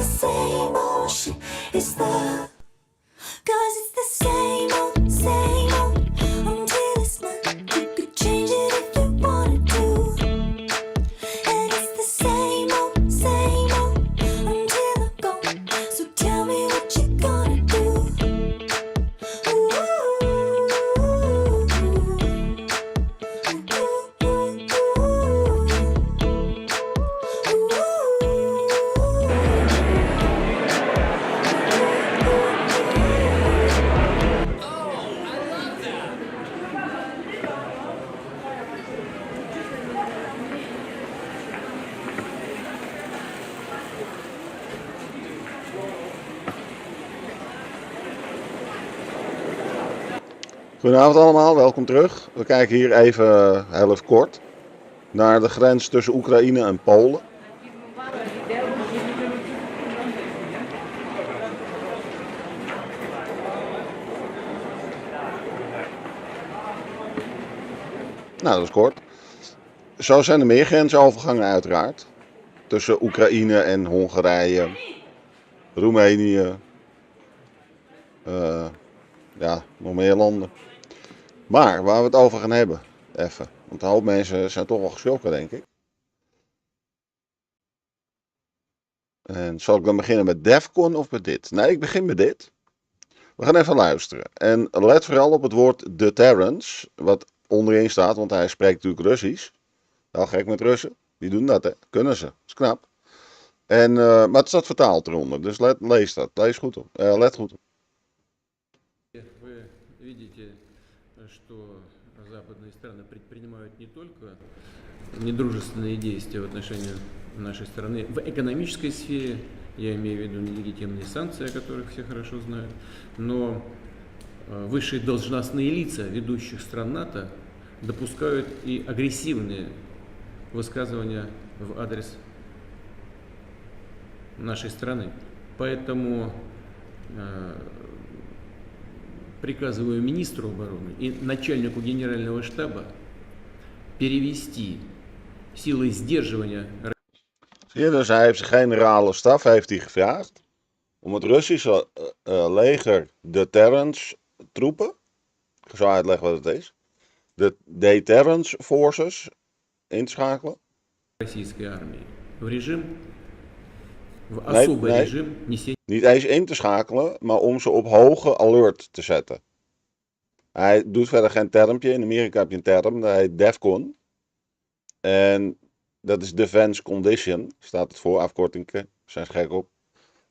same old shit. It's the, 'cause it's the same old until it's not. You could change it if you wanted to. And it's the same old until I'm gone. So tell me what you gonna do. Goedenavond allemaal, welkom terug. We kijken hier even, heel even kort, naar de grens tussen Oekraïne en Polen. Nou, dat is kort. Zo zijn er meer grensovergangen uiteraard. Tussen Oekraïne en Hongarije, Roemenië, ja, nog meer landen. Maar waar we het over gaan hebben, even. Want een hoop mensen zijn toch wel geschrokken, denk ik. En zal ik dan beginnen met defcon of met dit? Nee, ik begin met dit. We gaan even luisteren. En let vooral op het woord deterrence, wat onderin staat, want hij spreekt natuurlijk Russisch. Wel gek met Russen, die doen dat, hè. Kunnen ze, dat is knap. En, maar het staat vertaald eronder, dus lees dat. Lees goed op. Let goed op. Вы видите, что западные страны предпринимают не только недружественные действия в отношении нашей страны в экономической сфере, я имею в виду нелегитимные санкции, о которых все хорошо знают, но высшие должностные лица ведущих стран НАТО допускают и агрессивные высказывания в адрес нашей страны. Поэтому приказываю министру обороны и начальнику генерального штаба перевести силы сдерживания. Zie dus hij heeft zijn generale staf heeft hij gevraagd om het Russische leger deterrence troepen, ik zal uitleggen wat het is, de deterrence forces in te schakelen. Российской армии в режим, в особый режим несения. Niet eens in te schakelen, maar om ze op hoge alert te zetten. Hij doet verder geen termpje. In Amerika heb je een term, dat heet defcon. En dat is defense condition, staat het voor, afkortingen, zijn ze gek op.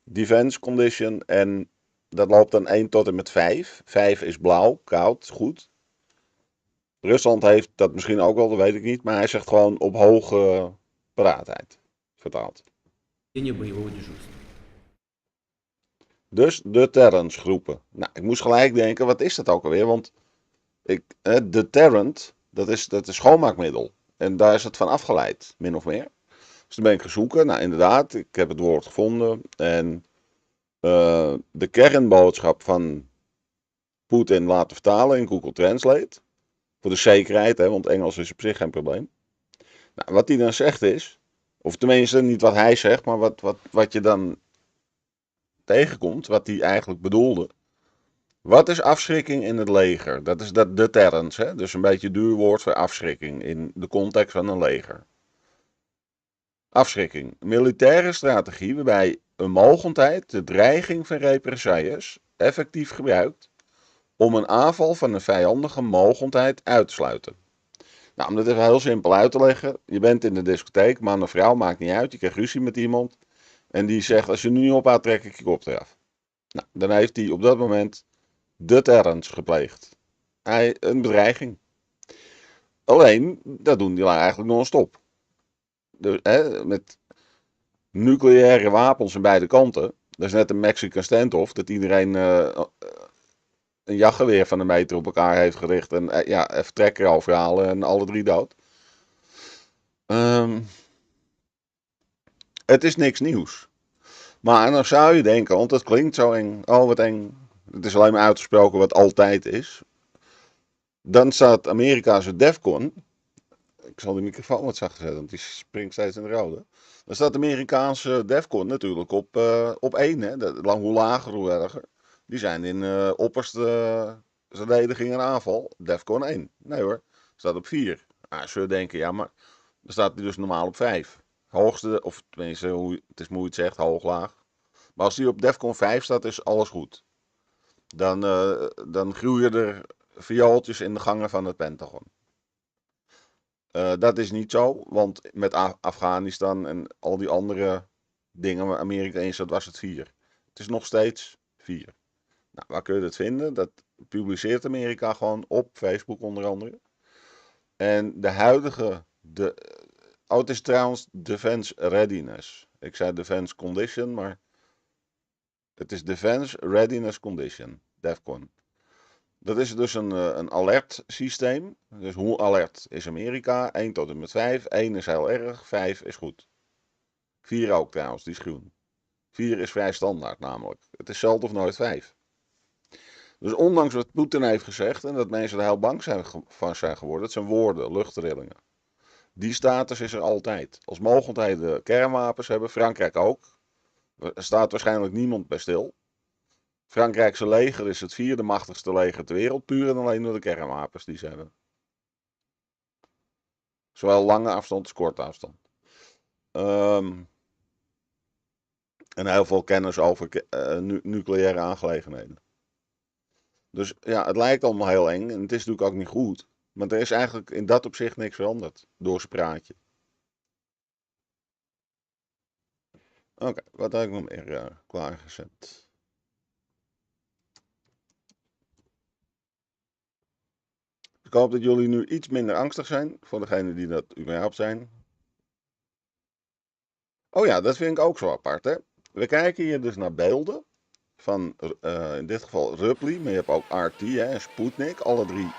Defense condition en dat loopt dan 1 tot en met 5. 5 is blauw, koud, goed. Rusland heeft dat misschien ook wel, dat weet ik niet, maar hij zegt gewoon op hoge paraatheid, vertaald. Dus deterrence groepen. Nou, ik moest gelijk denken, wat is dat ook alweer? Want deterrent, dat is schoonmaakmiddel. En daar is het van afgeleid, min of meer. Dus dan ben ik gaan zoeken. Nou, inderdaad, ik heb het woord gevonden. En de kernboodschap van Poetin laten vertalen in Google Translate. Voor de zekerheid, hè, want Engels is op zich geen probleem. Nou, wat hij dan zegt is, of tenminste niet wat hij zegt, maar wat je dan tegenkomt, wat hij eigenlijk bedoelde. Wat is afschrikking in het leger? Dat is dat deterrence, hè? Dus een beetje een duur woord voor afschrikking in de context van een leger. Afschrikking. Militaire strategie waarbij een mogendheid de dreiging van represailles effectief gebruikt om een aanval van een vijandige mogendheid uit te sluiten. Nou, om dat even heel simpel uit te leggen. Je bent in de discotheek, man of vrouw, maakt niet uit. Je krijgt ruzie met iemand. En die zegt, als je nu niet ophoudt, trek ik je kop eraf. Nou, dan heeft hij op dat moment deterrence gepleegd. Een bedreiging. Alleen, dat doen die eigenlijk non-stop. Dus, met nucleaire wapens aan beide kanten. Dat is net een Mexican standoff, dat iedereen een jachtgeweer van een meter op elkaar heeft gericht. En even trekker overhalen en alle drie dood. Het is niks nieuws. Maar dan zou je denken, want het klinkt zo eng. Oh, wat eng. Het is alleen maar uitgesproken wat altijd is. Dan staat Amerikaanse defcon. Ik zal die microfoon wat zachter zetten, want die springt steeds in de rode. Dan staat de Amerikaanse defcon natuurlijk op 1. Hè? Hoe lager, hoe erger. Die zijn in opperste verdediging en aanval. Defcon 1. Nee hoor, staat op 4. Zul je denken, ja, maar dan staat hij dus normaal op 5. Hoogste, of tenminste, het is hoe je het zegt, hoog, laag. Maar als hij op defcon 5 staat, is alles goed. Dan groeien er viooltjes in de gangen van het Pentagon. Dat is niet zo, want met Afghanistan en al die andere dingen waar Amerika in zat, was het 4. Het is nog steeds 4. Nou, waar kun je dat vinden? Dat publiceert Amerika gewoon op Facebook onder andere. En de huidige, het is trouwens Defense Readiness. Ik zei Defense Condition, maar het is Defense Readiness Condition, DEFCON. Dat is dus een alert systeem. Dus hoe alert is Amerika? 1 tot en met 5. 1 is heel erg, 5 is goed. 4 ook trouwens, die is groen. 4 is vrij standaard namelijk. Het is zelden of nooit 5. Dus ondanks wat Poetin heeft gezegd en dat mensen er heel bang van zijn geworden, het zijn woorden, luchttrillingen. Die status is er altijd. Als mogelijkheden kernwapens hebben, Frankrijk ook. Er staat waarschijnlijk niemand bij stil. Frankrijkse leger is het 4e machtigste leger ter wereld, puur en alleen door de kernwapens die ze hebben. Zowel lange afstand als korte afstand. En heel veel kennis over nucleaire aangelegenheden. Dus ja, het lijkt allemaal heel eng en het is natuurlijk ook niet goed. Maar er is eigenlijk in dat opzicht niks veranderd door zijn praatje. Oké, wat heb ik nog meer klaargezet? Ik hoop dat jullie nu iets minder angstig zijn, voor degenen die dat überhaupt zijn. Oh ja, dat vind ik ook zo apart, hè. We kijken hier dus naar beelden van, in dit geval Rupli, maar je hebt ook RT en Sputnik, alle 3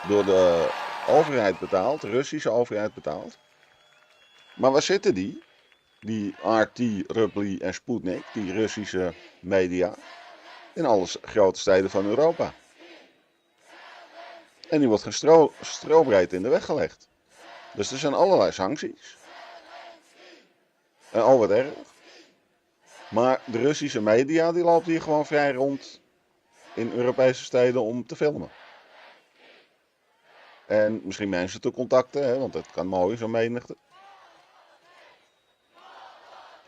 door de overheid betaald, de Russische overheid betaald. Maar waar zitten die? Die RT, Rupli en Sputnik, die Russische media, in alle grote steden van Europa. En die wordt strobreed in de weg gelegd. Dus er zijn allerlei sancties. En al wat erg. Maar de Russische media die loopt hier gewoon vrij rond in Europese steden om te filmen. En misschien mensen te contacten, hè, want dat kan mooi, zo'n menigte.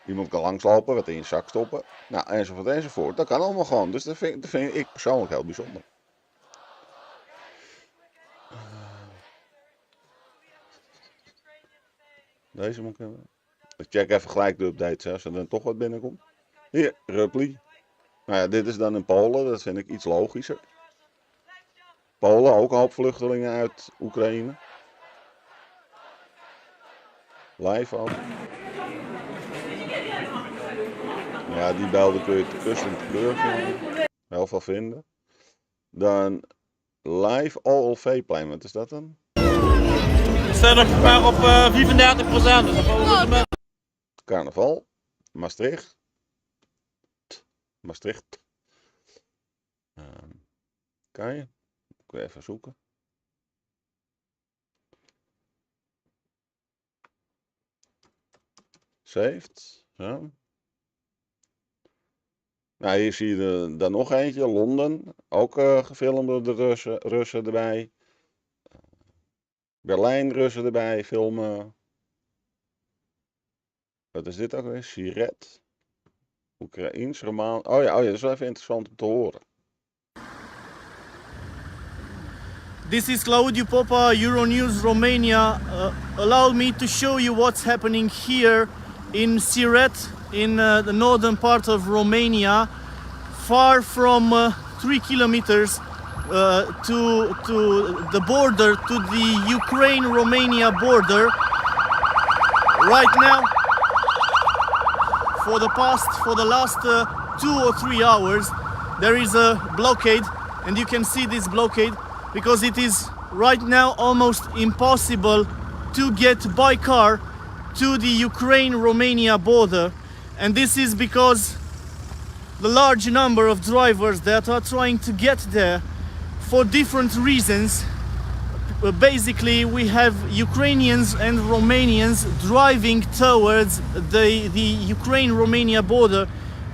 Iemand kan langslopen, wat in je zak stoppen. Nou, enzovoort, enzovoort. Dat kan allemaal gewoon. Dus dat vind ik persoonlijk heel bijzonder. Deze moet ik hebben. Ik check even gelijk de updates, hè, als er dan toch wat binnenkomt. Hier, Rupli. Nou ja, dit is dan in Polen, dat vind ik iets logischer. Polen, ook een hoop vluchtelingen uit Oekraïne. Live ook. Ja, die beelden kun je te kust en te kleur vinden. Heel veel vinden. Dan live OLV-plein, wat is dat dan? We staan nog maar op 34%. Dus Carnaval. Maastricht. Kan je? Ik wil even zoeken. Saved. Zo. Nou, hier zie je er dan nog eentje. Londen. Ook gefilmd door de Russen erbij. Berlijn, Russen erbij. Filmen. Wat is dit ook weer? Siret. Oekraïens, Romaan. Oh ja, dat is wel even interessant om te horen. This is Claudiu Popa, Euronews Romania. Allow me to show you what's happening here in Siret, in the northern part of Romania, far from 3 kilometers to the border, to the Ukraine-Romania border. Right now, for the last 2 or 3 hours, there is a blockade, and you can see this blockade because it is right now almost impossible to get by car to the Ukraine-Romania border, and this is because the large number of drivers that are trying to get there for different reasons basically we have Ukrainians and Romanians driving towards the Ukraine-Romania border.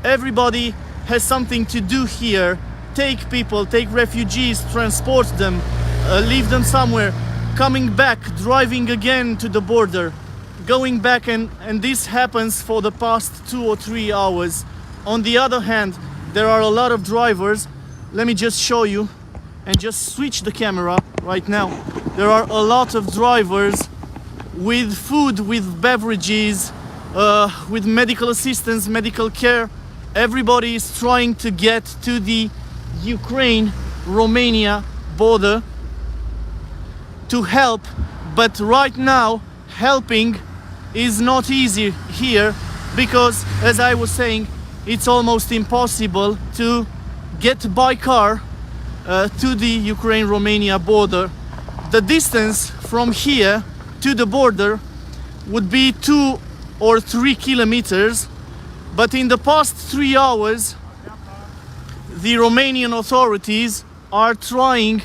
Everybody has something to do here. Take people, take refugees, transport them, leave them somewhere, coming back, driving again to the border, going back, and this happens for the past 2 or 3 hours. On the other hand, there are a lot of drivers. Let me just show you and just switch the camera right now. There are a lot of drivers with food, with beverages, with medical assistance, medical care. Everybody is trying to get to the Ukraine-Romania border to help, but right now helping is not easy here because, as I was saying, it's almost impossible to get by car to the Ukraine-Romania border. The distance from here to the border would be 2 or 3 kilometers, but in the past 3 hours the Romanian authorities are trying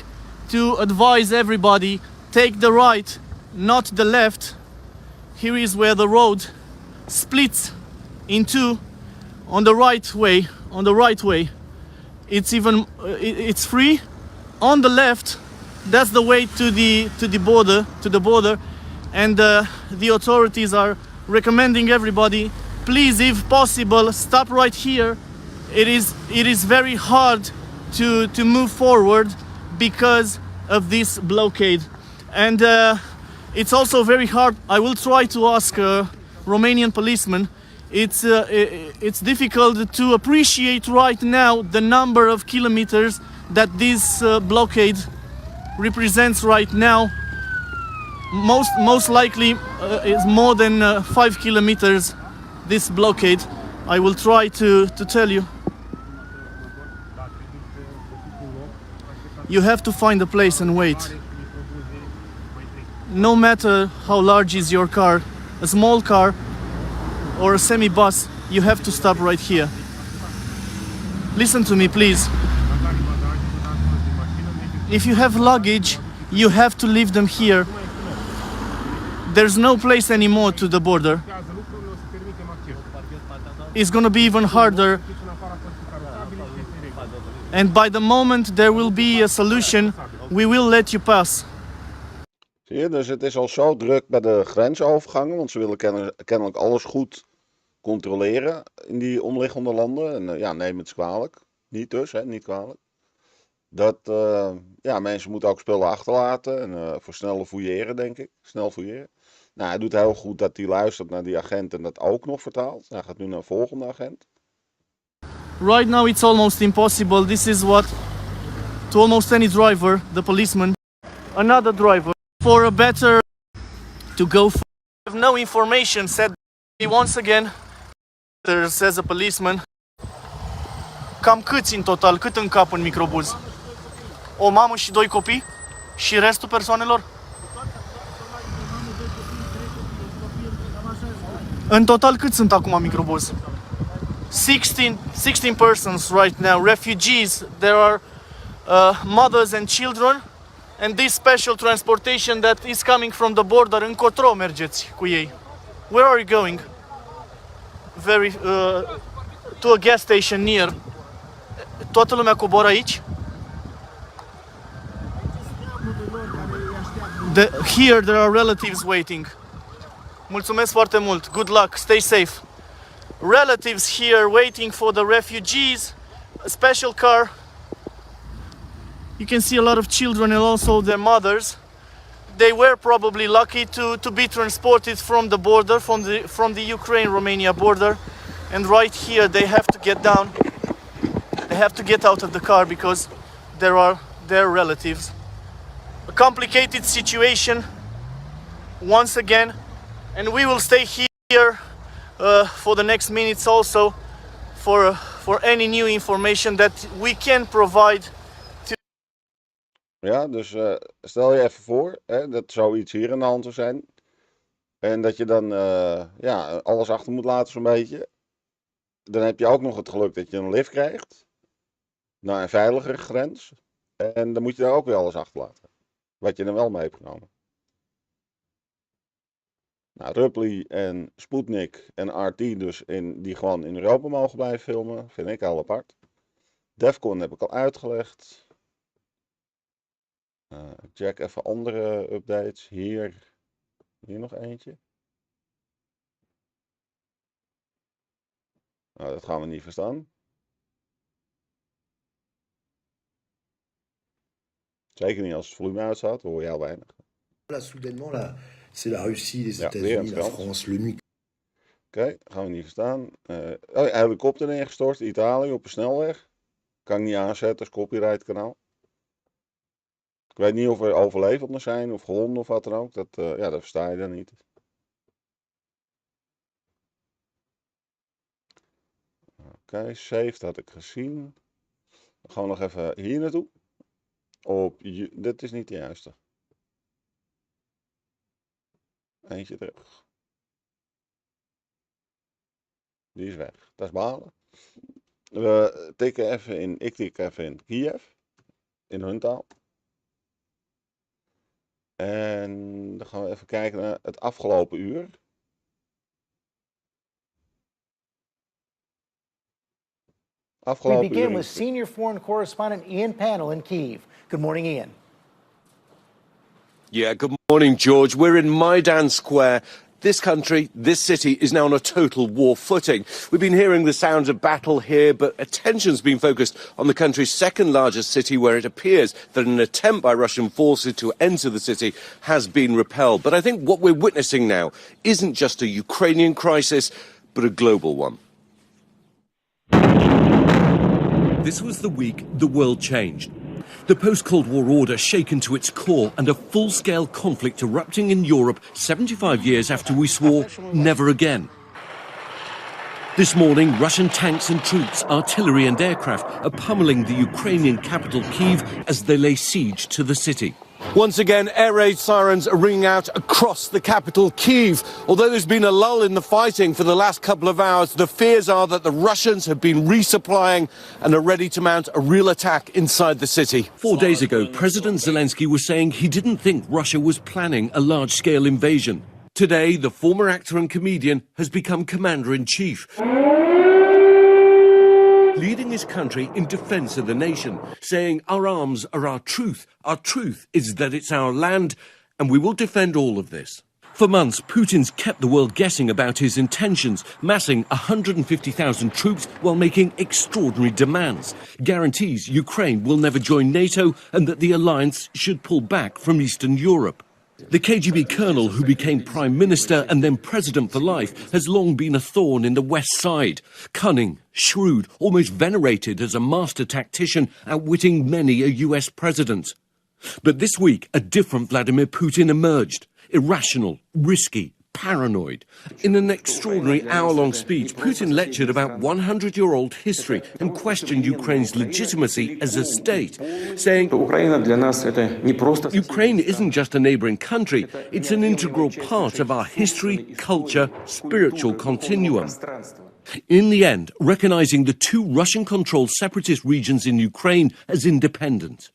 to advise everybody, take the right, not the left. Here is where the road splits in two. On the right way, it's even it's free. On the left, that's the way to the border, and the authorities are recommending everybody, please, if possible, stop right here. It is very hard to move forward because of this blockade, and it's also very hard. I will try to ask Romanian policemen. It's difficult to appreciate right now the number of kilometers that this blockade represents right now. Most likely is more than 5 kilometers, this blockade. I will try to tell you. You have to find a place and wait. No matter how large is your car, a small car or a semi-bus, you have to stop right here. Listen to me, please. If you have luggage, you have to leave them here. There's no place anymore to the border. It's gonna be even harder. And by the moment there will be a solution, we will let you pass. Zie je, dus het is al zo druk bij de grensovergangen, want ze willen kennelijk alles goed controleren in die omliggende landen. En ja, neem het kwalijk. Niet dus, hè, niet kwalijk. Dat ja, mensen moeten ook spullen achterlaten en voor sneller fouilleren, denk ik. Snel fouilleren. Nou, hij doet heel goed dat hij luistert naar die agent en dat ook nog vertaalt. Hij gaat nu naar een volgende agent. Right now it's almost impossible. This is what to almost any driver, the policeman, another driver, for a better to go for. I have no information, said once again. There says a policeman. Cam câți în total? Cât în cap în microbuz? O mamă și 2 copii? Și restul persoanelor? În total cât sunt acum în microbuz? 16 persons right now, refugees. There are mothers and children, and this special transportation that is coming from the border. Încotro mergeți cu ei? Where are you going? To a gas station near. Toată lumea coboară aici? Here there are relatives waiting. Mulțumesc foarte mult. Good luck. Stay safe. Relatives here waiting for the refugees. A special car. You can see a lot of children and also their mothers. They were probably lucky to be transported from the border, from the Ukraine-Romania border. And right here they have to get down. They have to get out of the car because there are their relatives. A complicated situation once again, and we will stay here for the next minutes also for any new information that we can provide. Ja, dus stel je even voor dat zoiets hier aan de hand zou zijn. En dat je dan ja, alles achter moet laten zo'n beetje. Dan heb je ook nog het geluk dat je een lift krijgt naar een veiligere grens. En dan moet je daar ook weer alles achterlaten. wat je er wel mee hebt genomen. Nou, Ruppli en Sputnik en RT dus die gewoon in Europa mogen blijven filmen, vind ik al apart. Defcon heb ik al uitgelegd. Ik check even andere updates. Hier nog eentje. Nou, dat gaan we niet verstaan. Zeker niet als het volume uitstaat, hoor je heel weinig. Là, soudainement, là, c'est la Russie, les Ja, États-Unis, weer la een France, le nucléaire. Oké, gaan we niet verstaan. Helikopter neergestort, Italië op een snelweg. Kan ik niet aanzetten als copyright kanaal. Ik weet niet of er overlevenden zijn of gewonden of wat dan ook. Dat versta je dan niet. Oké, saved had ik gezien. Dan gaan we nog even hier naartoe. Dit is niet de juiste. Eentje terug. Die is weg. Dat is balen. Ik tik even in Kiev. In hun taal. En dan gaan we even kijken naar het afgelopen uur. We begin with senior foreign correspondent Ian Pannell in Kyiv. Good morning, Ian. Yeah, good morning, George. We're in Maidan Square. This country, this city, is now on a total war footing. We've been hearing the sounds of battle here, but attention's been focused on the country's second largest city, where it appears that an attempt by Russian forces to enter the city has been repelled. But I think what we're witnessing now isn't just a Ukrainian crisis, but a global one. This was the week the world changed. The post-Cold War order shaken to its core and a full-scale conflict erupting in Europe 75 years after we swore never again. This morning, Russian tanks and troops, artillery and aircraft are pummeling the Ukrainian capital Kyiv as they lay siege to the city. Once again, air raid sirens are ringing out across the capital, Kyiv. Although there's been a lull in the fighting for the last couple of hours, the fears are that the Russians have been resupplying and are ready to mount a real attack inside the city. 4 days ago, President Zelensky was saying he didn't think Russia was planning a large-scale invasion. Today, the former actor and comedian has become commander-in-chief, leading his country in defence of the nation, saying our arms are our truth is that it's our land, and we will defend all of this. For months, Putin's kept the world guessing about his intentions, massing 150,000 troops while making extraordinary demands, guarantees Ukraine will never join NATO and that the alliance should pull back from Eastern Europe. The KGB colonel who became prime minister and then president for life has long been a thorn in the West side. Cunning, shrewd, almost venerated as a master tactician, outwitting many a US president. But this week, a different Vladimir Putin emerged. Irrational, risky, paranoid. In an extraordinary hour-long speech, Putin lectured about 100-year-old history and questioned Ukraine's legitimacy as a state, saying, Ukraine isn't just a neighbouring country, it's an integral part of our history, culture, spiritual continuum. In the end, recognising the two Russian-controlled separatist regions in Ukraine as independent.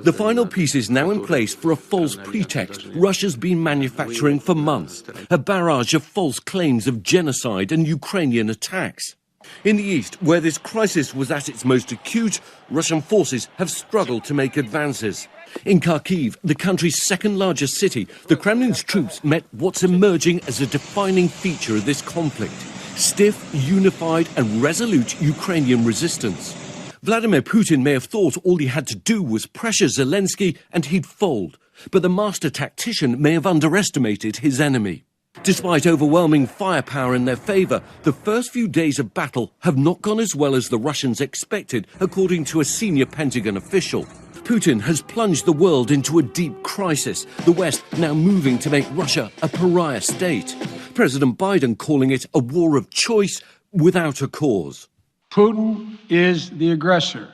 The final piece is now in place for a false pretext Russia's been manufacturing for months, a barrage of false claims of genocide and Ukrainian attacks. In the east, where this crisis was at its most acute, Russian forces have struggled to make advances. In Kharkiv, the country's second-largest city, the Kremlin's troops met what's emerging as a defining feature of this conflict: stiff, unified and resolute Ukrainian resistance. Vladimir Putin may have thought all he had to do was pressure Zelensky and he'd fold, but the master tactician may have underestimated his enemy. Despite overwhelming firepower in their favour, the first few days of battle have not gone as well as the Russians expected, according to a senior Pentagon official. Putin has plunged the world into a deep crisis, the West now moving to make Russia a pariah state. President Biden calling it a war of choice without a cause. Putin is the aggressor.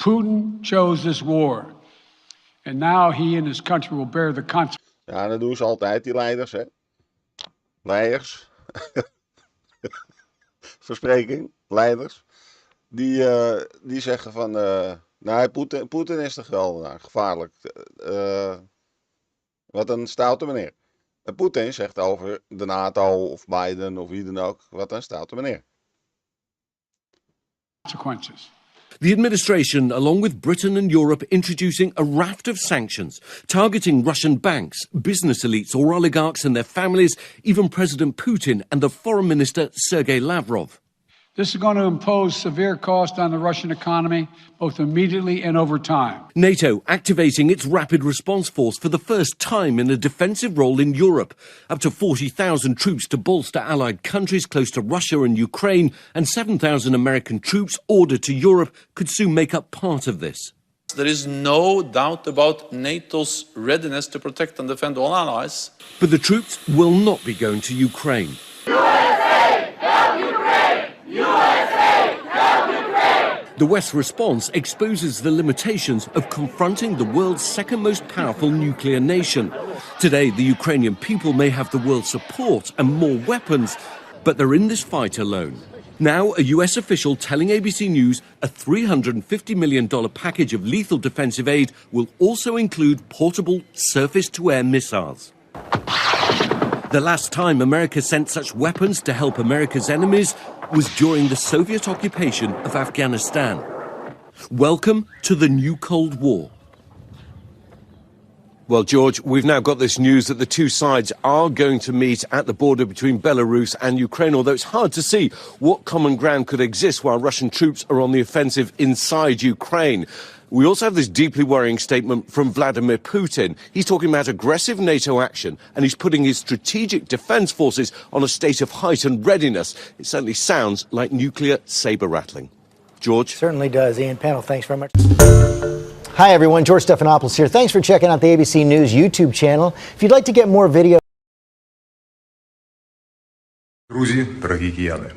Putin chose this war. And now he and his country will bear the consequences. Ja, dat doen ze altijd, die leiders, hè. Leiders. Verspreking, leiders. Die zeggen van, Nee, Poetin is toch wel gevaarlijk. Wat een stoute meneer. Poetin zegt over de NATO of Biden of wie dan ook, wat een stoute meneer. Consequences. The administration, along with Britain and Europe, introducing a raft of sanctions targeting Russian banks, business elites or oligarchs and their families, even President Putin and the Foreign Minister Sergei Lavrov. This is going to impose severe cost on the Russian economy, both immediately and over time. NATO activating its rapid response force for the first time in a defensive role in Europe. Up to 40,000 troops to bolster allied countries close to Russia and Ukraine, and 7,000 American troops ordered to Europe could soon make up part of this. There is no doubt about NATO's readiness to protect and defend all allies. But the troops will not be going to Ukraine. The West's response exposes the limitations of confronting the world's second most powerful nuclear nation. Today, the Ukrainian people may have the world's support and more weapons, but they're in this fight alone. Now, a US official telling ABC News a $350 million package of lethal defensive aid will also include portable surface-to-air missiles. The last time America sent such weapons to help America's enemies was during the Soviet occupation of Afghanistan. Welcome to the new Cold War. Well, George, we've now got this news that the two sides are going to meet at the border between Belarus and Ukraine, although it's hard to see what common ground could exist while Russian troops are on the offensive inside Ukraine. We also have this deeply worrying statement from Vladimir Putin. He's talking about aggressive NATO action, and he's putting his strategic defence forces on a state of heightened readiness. It certainly sounds like nuclear sabre-rattling. George? Certainly does. Ian, panel, thanks very much. Hi, everyone. George Stephanopoulos here. Thanks for checking out the ABC News YouTube channel. If you'd like to get more videos... Друзі, дорогі кияни,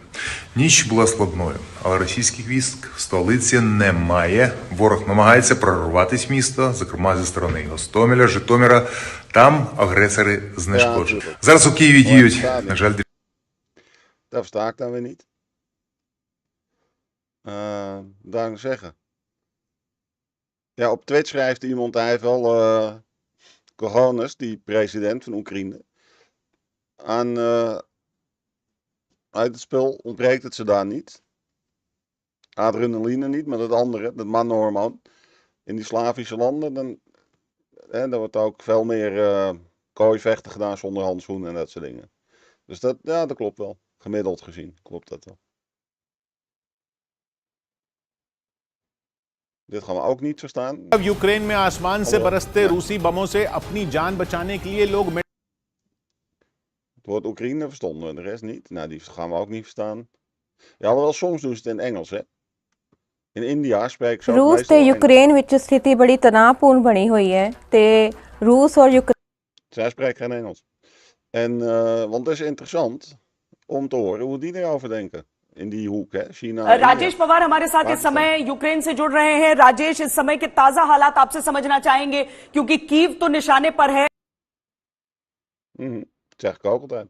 ніч була складною, але російських військ в столиці немає. Ворог намагається прорватися в місто, зокрема зі сторони Гостомеля, Житомира. Там агресори знешкоджені. Зараз у Києві діють, на жаль... Dat versta ik dan weer niet. Daar zeggen. Ja, op Twitch schrijft iemand, hij heeft wel cojones, die president van Oekraïne. Uit het spul ontbreekt het ze daar niet. Adrenaline niet, maar dat andere, dat mannenhormoon. In die Slavische landen, dan wordt ook veel meer kooivechten gedaan zonder handschoenen en dat soort dingen. Dus dat klopt wel. Gemiddeld gezien klopt dat wel. Dit gaan we ook niet verstaan. अब Ukraine में आसमान से बरसते रूसी बमों से अपनी जान बचाने के लिए लोग Het woord Oekraïne verstonden, de rest niet. Nou, die gaan we ook niet verstaan. Ja, alhoewel soms doen ze het in Engels, hè. In India spreken ze ook रूस ਤੇ यूक्रेन ਵਿੱਚ ਸਥਿਤੀ ਬੜੀ ਤਣਾਅਪੂਰਨ ਬਣੀ ਹੋਈ ਹੈ ਤੇ रूस और Ukraine Zij spreken geen Engels. Want het is interessant om te horen hoe die erover denken. In die hoek, है China. राजेश पवार हमारे साथ इस समय यूक्रेन से जुड़ रहे हैं। राजेश, इस समय के ताजा हालात आपसे समझना चाहेंगे क्योंकि कीव तो निशाने पर है। Zeg ik ook altijd.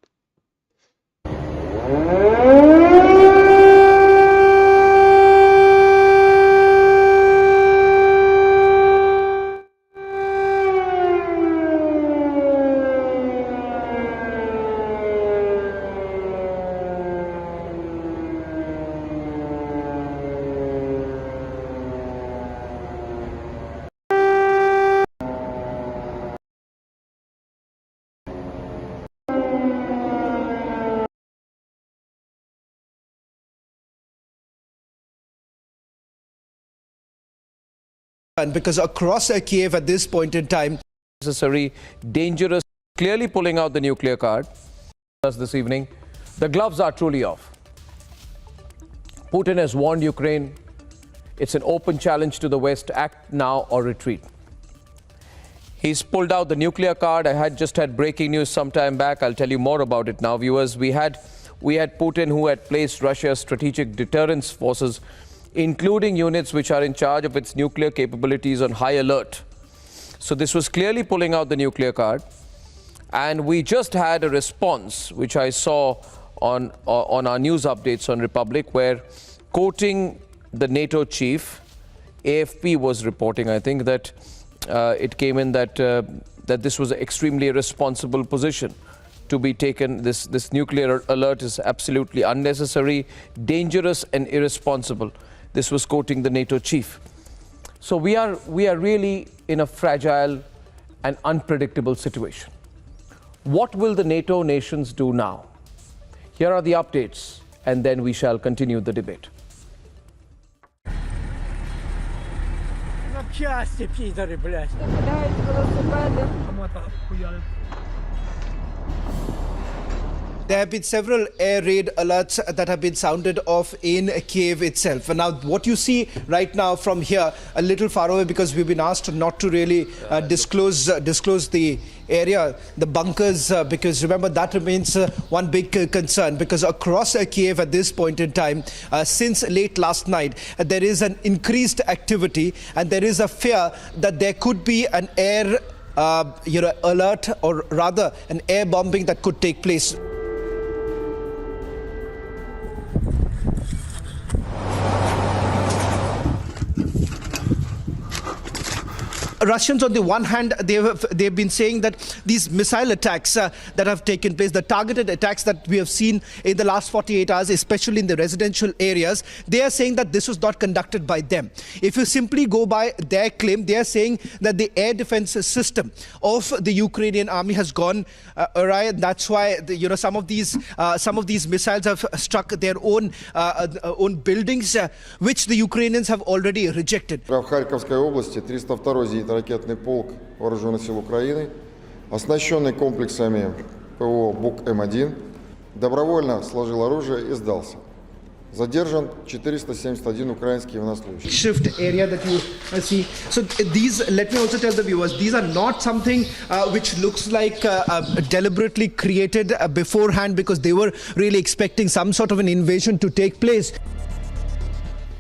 Because across Kiev at this point in time, necessary, dangerous, clearly pulling out the nuclear card this evening. The gloves are truly off. Putin has warned Ukraine. It's an open challenge to the West to act now or retreat. He's pulled out the nuclear card. I had just had breaking news some time back. I'll tell you more about it now, viewers. We had Putin, who had placed Russia's strategic deterrence forces, including units which are in charge of its nuclear capabilities, on high alert. So this was clearly pulling out the nuclear card. And we just had a response, which I saw on our news updates on Republic, where, quoting the NATO chief, AFP was reporting, I think, that it came in that that this was an extremely irresponsible position to be taken. This nuclear alert is absolutely unnecessary, dangerous and irresponsible. This was quoting the NATO chief. So we are really in a fragile and unpredictable situation. What will the NATO nations do now? Here are the updates, and then we shall continue the debate. There have been several air raid alerts that have been sounded off in Kiev itself. And now what you see right now from here, a little far away, because we've been asked not to really disclose the area, the bunkers, because remember that remains one big concern, because across Kiev at this point in time, since late last night, there is an increased activity, and there is a fear that there could be an air alert, or rather an air bombing that could take place. Russians, on the one hand, they've been saying that these missile attacks that have taken place, the targeted attacks that we have seen in the last 48 hours, especially in the residential areas, they are saying that this was not conducted by them. If you simply go by their claim, they are saying that the air defense system of the Ukrainian army has gone awry, and that's why some of these missiles have struck their own buildings, which the Ukrainians have already rejected. В Харьковской области 302-й зенитно-ракетный полк Вооруженных сил Украины, оснащенный комплексами ПВО БУК-М1, добровольно сложил оружие и сдался. Задержан 471 украинский военнослужащий. Shift area that you see. So these, let me also tell the viewers, these are not something which looks like deliberately created beforehand, because they were really expecting some sort of an invasion to take place.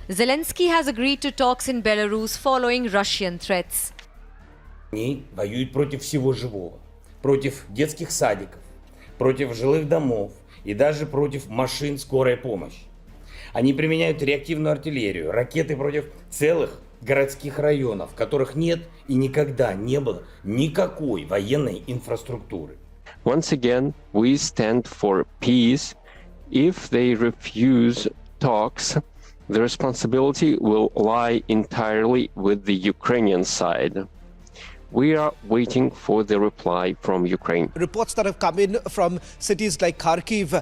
Zelensky has agreed to talks in Belarus following Russian threats. Они воюют против всего живого, против детских садиков, против жилых домов и даже против машин скорой помощи. Они применяют реактивную артиллерию, ракеты против целых городских районов, в которых нет и никогда не было никакой военной инфраструктуры. Once again, we stand for peace. If they refuse talks, the responsibility will lie entirely with the Ukrainian side. We are waiting for the reply from Ukraine. Reports that have come in from cities like Kharkiv,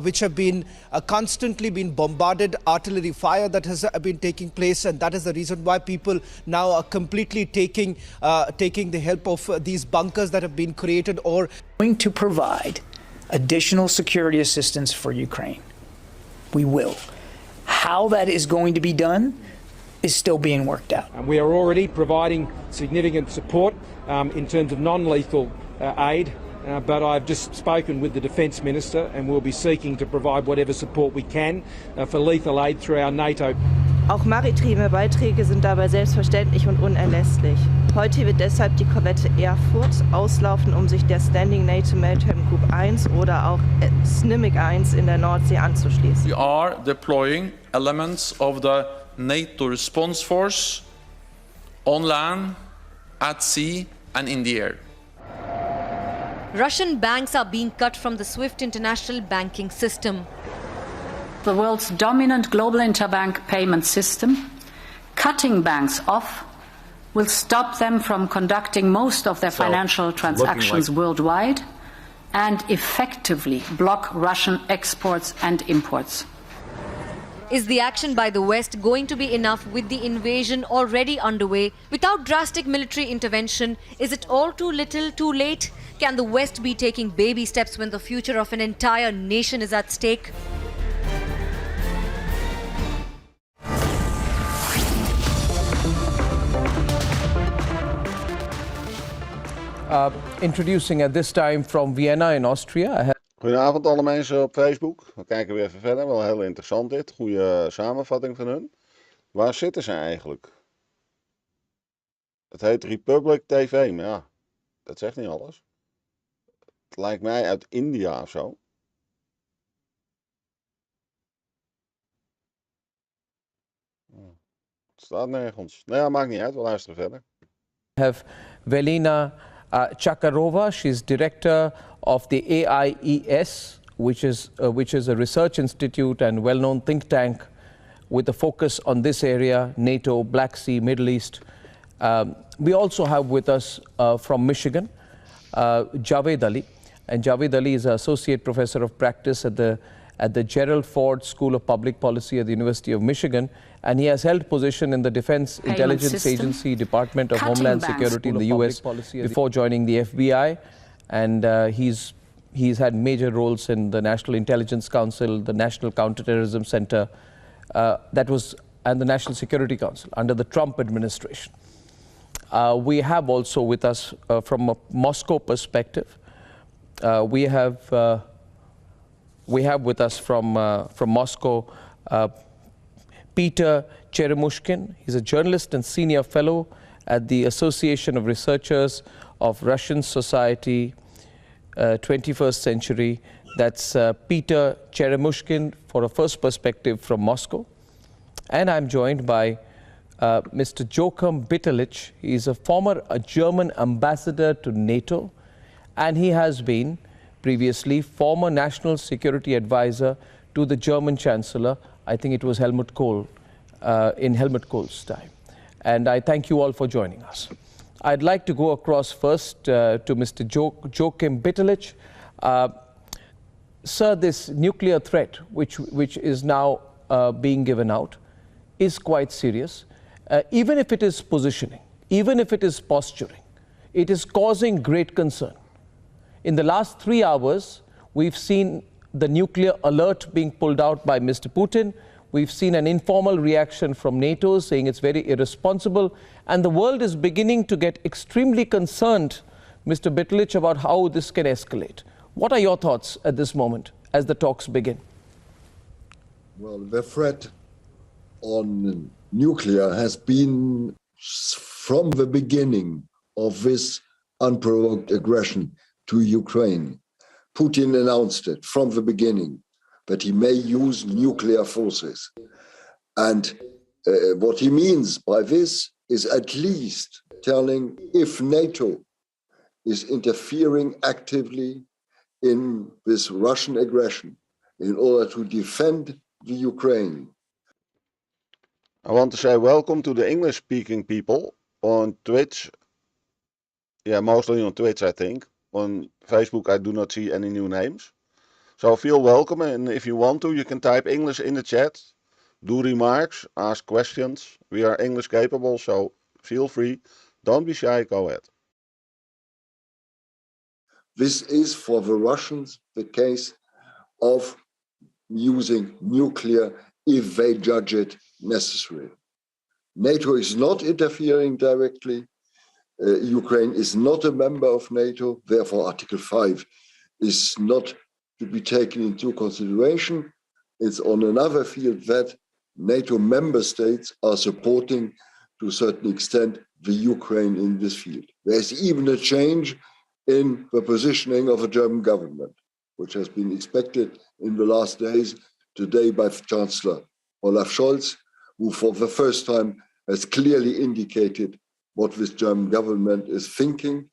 which have been constantly been bombarded, artillery fire that has been taking place, and that is the reason why people now are completely taking the help of these bunkers that have been created, or going to provide additional security assistance for Ukraine. We will. How that is going to be done is still being worked out. We are already providing significant support in terms of non-lethal aid, but I've just spoken with the Defence Minister, and we'll be seeking to provide whatever support we can for lethal aid through our NATO. Auch maritime Beiträge sind dabei selbstverständlich und unerlässlich. Heute wird deshalb die Korvette Erfurt auslaufen, um sich der Standing NATO Maritime Group 1 oder auch SNIMIC 1 in der Nordsee anzuschließen. We are deploying elements of the NATO response force on land, at sea and in the air. Russian banks are being cut from the SWIFT international banking system. The world's dominant global interbank payment system, cutting banks off will stop them from conducting most of their financial transactions worldwide and effectively block Russian exports and imports. Is the action by the West going to be enough with the invasion already underway? Without drastic military intervention, is it all too little, too late? Can the West be taking baby steps when the future of an entire nation is at stake? Introducing at this time from Vienna in Austria, I have Goedenavond alle mensen op Facebook. We kijken weer even verder. Wel heel interessant dit. Goede samenvatting van hun. Waar zitten ze eigenlijk? Het heet Republic TV, maar ja, dat zegt niet alles. Het lijkt mij uit India of zo. Staat nergens. Nou ja, maakt niet uit. We luisteren verder. We have Velina Chakarova. She's director of the AIES, which is a research institute and well-known think tank with a focus on this area, NATO, Black Sea, Middle East. We also have with us from Michigan, Javed Ali. And Javed Ali is an associate professor of practice at the Gerald Ford School of Public Policy at the University of Michigan. And he has held position in the Defense Intelligence Agency, Department of Homeland Security in the US before joining the FBI. And he's had major roles in the National Intelligence Council, the National Counterterrorism Center, and the National Security Council under the Trump administration. We have also with us from a Moscow perspective, we have with us from Moscow Peter Cheremushkin. He's a journalist and senior fellow at the Association of Researchers of Russian Society 21st Century. That's Peter Cheremushkin for a first perspective from Moscow. And I'm joined by Mr. Joachim Bitterlich. He's a former German ambassador to NATO, and he has been previously former national security advisor to the German Chancellor. I think it was Helmut Kohl, in Helmut Kohl's time. And I thank you all for joining us. I'd like to go across first to Mr. Joachim Bitterlich. Sir, this nuclear threat, which is now being given out, is quite serious. Even if it is positioning, even if it is posturing, it is causing great concern. In the last 3 hours, we've seen the nuclear alert being pulled out by Mr. Putin. We've seen an informal reaction from NATO saying it's very irresponsible. And the world is beginning to get extremely concerned, Mr. Bitterlich, about how this can escalate. What are your thoughts at this moment as the talks begin? Well, the threat on nuclear has been from the beginning of this unprovoked aggression to Ukraine. Putin announced it from the beginning that he may use nuclear forces. And what he means by this is at least telling if NATO is interfering actively in this Russian aggression in order to defend the Ukraine. I want to say welcome to the English-speaking people on Twitch. Yeah, mostly on Twitch, I think. On Facebook, I do not see any new names. So feel welcome, and if you want to, you can type English in the chat, do remarks, ask questions. We are English capable, so feel free. Don't be shy, go ahead. This is for the Russians the case of using nuclear if they judge it necessary. NATO is not interfering directly. Ukraine is not a member of NATO, therefore Article 5 is not to be taken into consideration. It's on another field that NATO member states are supporting to a certain extent the Ukraine in this field. There's even a change in the positioning of the German government, which has been expected in the last days, today by Chancellor Olaf Scholz, who for the first time has clearly indicated what this German government is thinking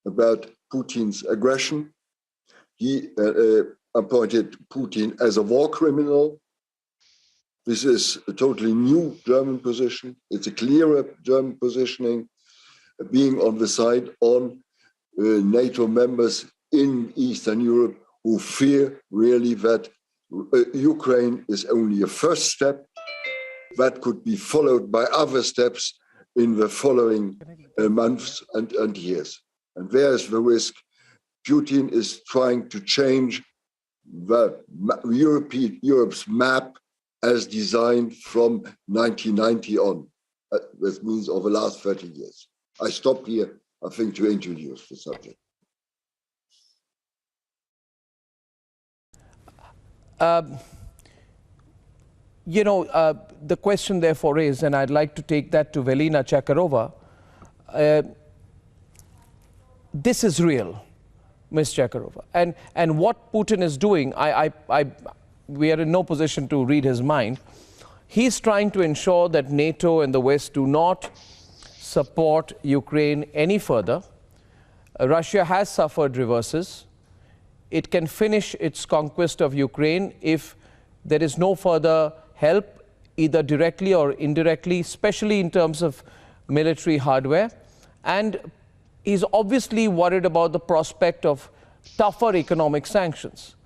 about Putin's aggression. He appointed Putin as a war criminal. This is a totally new German position. It's a clearer German positioning, being on the side on NATO members in Eastern Europe who fear really that Ukraine is only a first step that could be followed by other steps in the following months and years. And there is the risk. Putin is trying to change the Europe's map as designed from 1990 on. That means over the last 30 years. I stop here, I think, to introduce the subject. The question therefore is, and I'd like to take that to Velina Chakarova, this is real, Ms. Chakarova. And what Putin is doing, we are in no position to read his mind. He's trying to ensure that NATO and the West do not support Ukraine any further. Russia has suffered reverses. It can finish its conquest of Ukraine if there is no further help, either directly or indirectly, especially in terms of military hardware. And he's obviously worried about the prospect of tougher economic sanctions.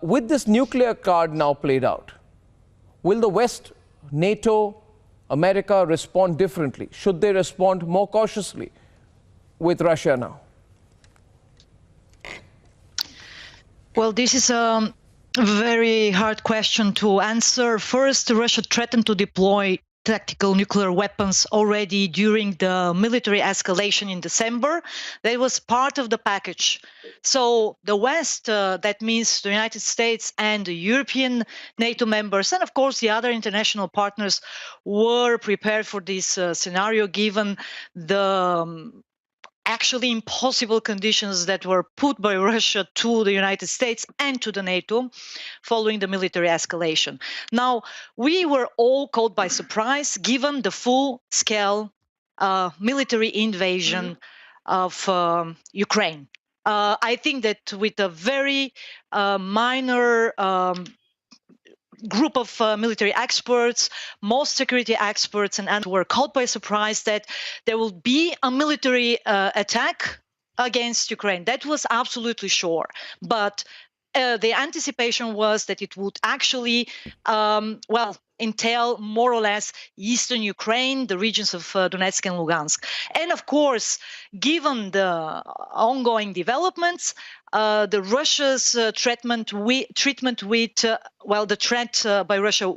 With this nuclear card now played out, will the West, NATO, America respond differently? Should they respond more cautiously with Russia now? Well, this is a very hard question to answer. First, Russia threatened to deploy tactical nuclear weapons already during the military escalation in December. That was part of the package. So the West, that means the United States and the European NATO members, and of course the other international partners, were prepared for this scenario given the actually impossible conditions that were put by Russia to the United States and to the NATO following the military escalation. Now, we were all caught by surprise given the full-scale military invasion of Ukraine. I think that with a very minor group of military experts, most security experts, and were caught by surprise that there will be a military attack against Ukraine. That was absolutely sure. But the anticipation was that it would actually, entail more or less eastern Ukraine, the regions of Donetsk and Lugansk. And of course, given the ongoing developments, the Russia's treatment with the threat by Russia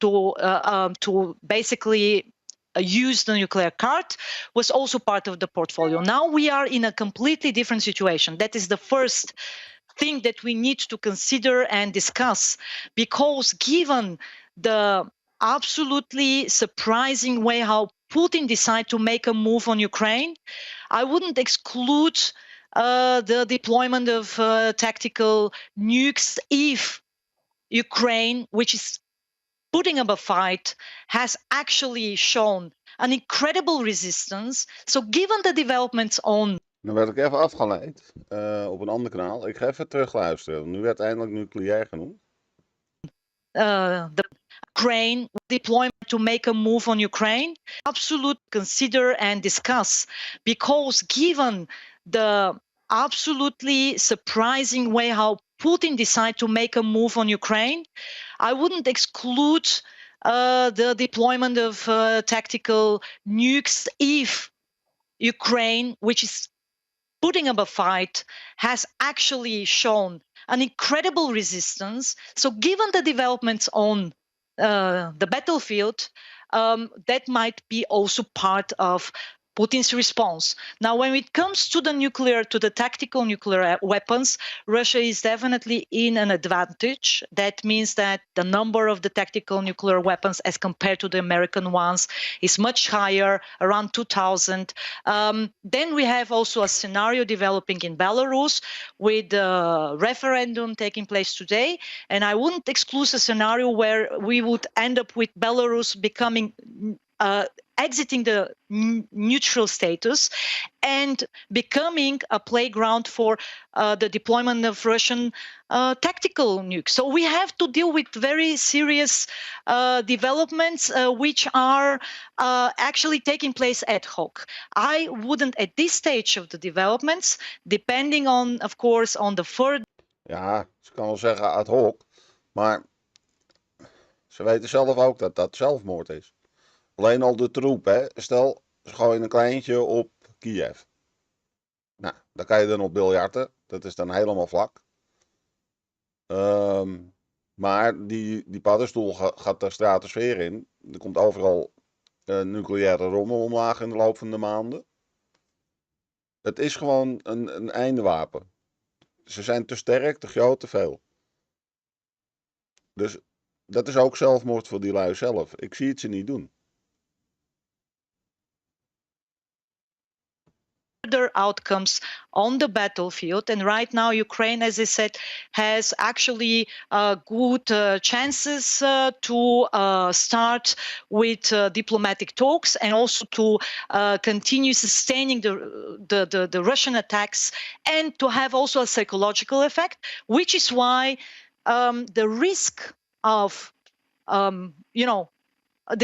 to basically use the nuclear card was also part of the portfolio. Now we are in a completely different situation. That is the first thing that we need to consider and discuss, because given the absolutely surprising way how Putin decided to make a move on Ukraine, I wouldn't exclude the deployment of tactical nukes if Ukraine, which is putting up a fight, has actually shown an incredible resistance. So given the developments on... Dan werd ik even afgeleid op een ander kanaal. Ik ga even terugluisteren. Nu werd eindelijk nucleair genoemd. The Ukraine deployment to make a move on Ukraine, absolutely consider and discuss, because given the absolutely surprising way how Putin decided to make a move on Ukraine, I wouldn't exclude the deployment of tactical nukes if Ukraine, which is putting up a fight, has actually shown an incredible resistance. So given the developments on the battlefield, that might be also part of Putin's response. Now, when it comes to the tactical nuclear weapons, Russia is definitely in an advantage. That means that the number of the tactical nuclear weapons as compared to the American ones is much higher, around 2,000. Then we have also a scenario developing in Belarus with the referendum taking place today. And I wouldn't exclude a scenario where we would end up with Belarus becoming exiting the neutral status and becoming a playground for the deployment of Russian tactical nukes. So we have to deal with very serious developments which are actually taking place ad hoc. I wouldn't at this stage of the developments, depending on, of course, on the further... Ja, ze kan wel zeggen ad hoc, maar ze weten zelf ook dat dat zelfmoord is. Alleen al de troep, hè. Stel, ze gooien een kleintje op Kiev. Nou, dan kan je dan op biljarten. Dat is dan helemaal vlak. Maar die paddenstoel gaat de stratosfeer in. Er komt overal nucleaire rommel omlaag in de loop van de maanden. Het is gewoon een eindewapen. Ze zijn te sterk, te groot, te veel. Dus dat is ook zelfmoord voor die lui zelf. Ik zie het ze niet doen. outcomes on the battlefield. And right now, Ukraine, as I said, has actually good chances to start with diplomatic talks and also to continue sustaining the Russian attacks and to have also a psychological effect, which is why the risk of, a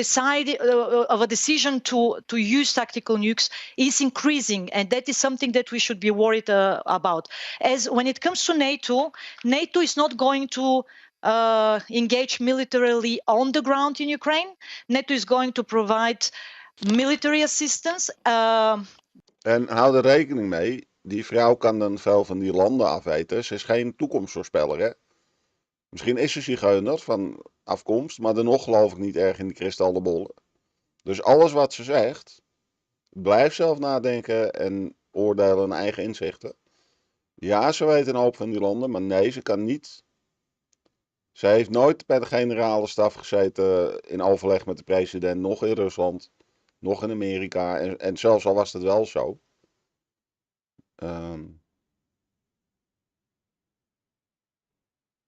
decision to use tactical nukes is increasing, and that is something that we should be worried about. As when it comes to NATO is not going to engage militarily on the ground in Ukraine. NATO is going to provide military assistance. En hou er rekening mee, die vrouw kan dan veel van die landen afweten. Ze is geen toekomstvoorspeller, hè. Misschien is ze zigeuner van afkomst, maar dan nog geloof ik niet erg in die kristallenbollen. Dus alles wat ze zegt, blijf zelf nadenken en oordelen naar eigen inzichten. Ja, ze weet een hoop van die landen, maar nee, ze kan niet. Ze heeft nooit bij de generale staf gezeten in overleg met de president, nog in Rusland, nog in Amerika. En zelfs al was het wel zo.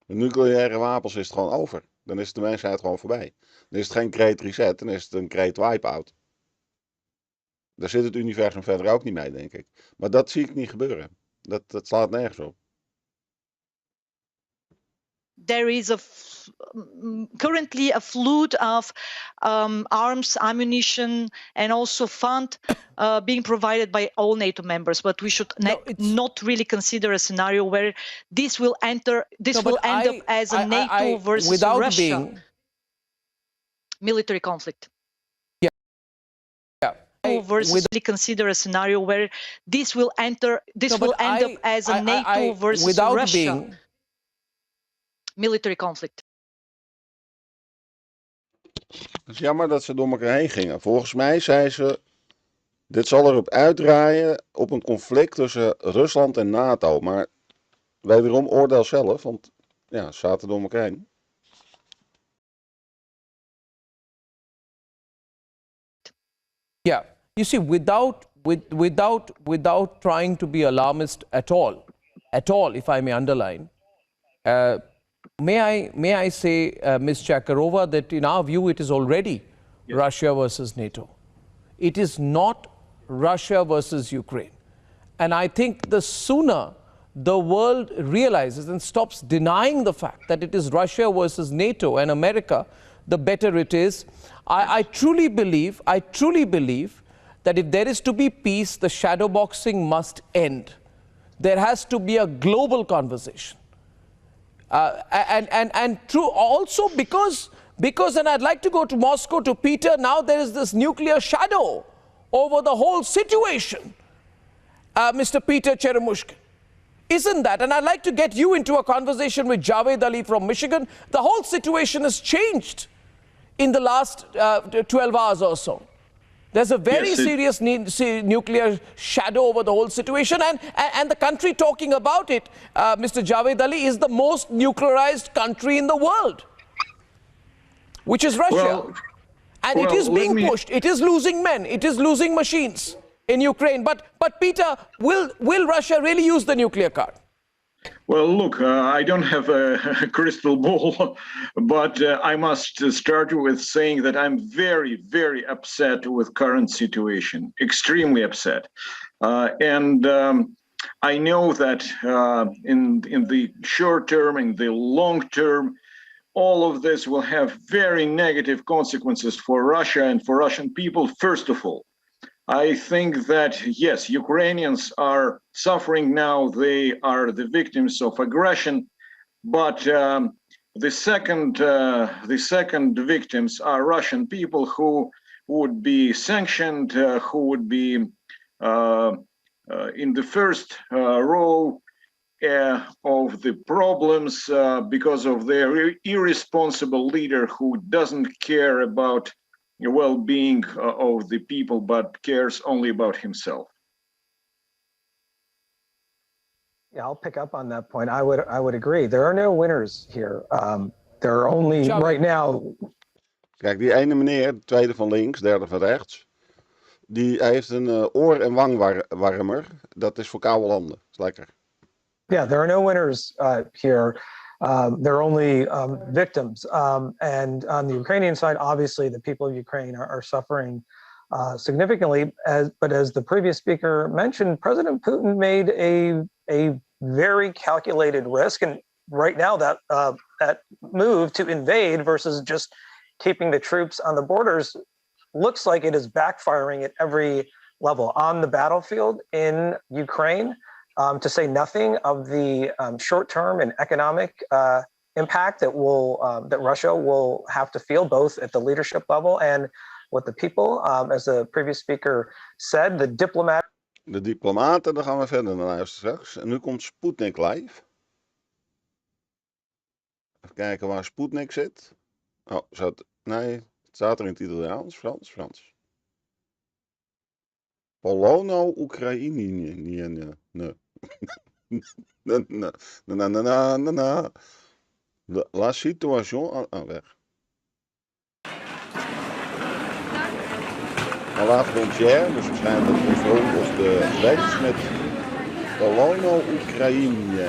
Met nucleaire wapens is het gewoon over. Dan is de mensheid gewoon voorbij. Dan is het geen great reset, dan is het een great wipe-out. Daar zit het universum verder ook niet mee, denk ik. Maar dat zie ik niet gebeuren. Dat slaat nergens op. There is currently a flood of arms, ammunition, and also fund being provided by all NATO members. But we should not really consider a scenario where this will end up as a NATO versus Russia military conflict. Consider a scenario where this will end up as a NATO versus Russia military conflict. Het is jammer dat ze door elkaar heen gingen. Volgens mij zei ze, dit zal erop uitdraaien op een conflict tussen Rusland en NATO. Maar wederom oordeel zelf, want ja, ze zaten door elkaar heen. Yeah, you see, without trying to be alarmist at all, if I may underline, may I say, Ms. Chakarova, that in our view it is already Russia versus NATO. It is not Russia versus Ukraine. And I think the sooner the world realizes and stops denying the fact that it is Russia versus NATO and America, the better it is. I truly believe that if there is to be peace, the shadowboxing must end. There has to be a global conversation. And true also because, and I'd like to go to Moscow to Peter, now there is this nuclear shadow over the whole situation, Mr. Peter Cheremushkin. Isn't that? And I'd like to get you into a conversation with Javed Ali from Michigan. The whole situation has changed in the last 12 hours or so. There's a very serious nuclear shadow over the whole situation, and the country talking about it, Mr. Javed Ali, is the most nuclearized country in the world, which is Russia. It is being pushed. It is losing men. It is losing machines in Ukraine. But Peter, will Russia really use the nuclear card? Well, look, I don't have a crystal ball, but I must start with saying that I'm very, very upset with current situation, extremely upset. And I know that in the short term, in the long term, all of this will have very negative consequences for Russia and for Russian people, first of all. I think that, yes, Ukrainians are suffering now. They are the victims of aggression. But the second victims are Russian people who would be sanctioned, who would be in the first row of the problems because of their irresponsible leader who doesn't care about the well-being of the people, but cares only about himself. Yeah, I'll pick up on that point. I would agree. There are no winners here. There are only right now. Kijk, die ene meneer, tweede van links, derde van rechts. hij heeft een oor- en wangwarmer. Dat is voor koude landen. Dat is lekker. Yeah, there are no winners here. There are only victims. And on the Ukrainian side, obviously, the people of Ukraine are suffering significantly. But as the previous speaker mentioned, President Putin made a very calculated risk. And right now, that move to invade versus just keeping the troops on the borders looks like it is backfiring at every level on the battlefield in Ukraine. To say nothing of the short-term and economic impact that Russia will have to feel, both at the leadership level and with the people. As the previous speaker said, the diplomatic. De diplomaten, daar gaan we verder naar luisteren straks. En nu komt Sputnik live. Even kijken waar Sputnik zit. Oh, nee, het staat er in het Italiaans, Frans. Polono, Oekraïne. La situation. Oh, weg. À la frontière, dus waarschijnlijk de front of de grens met Polono, Oekraïne.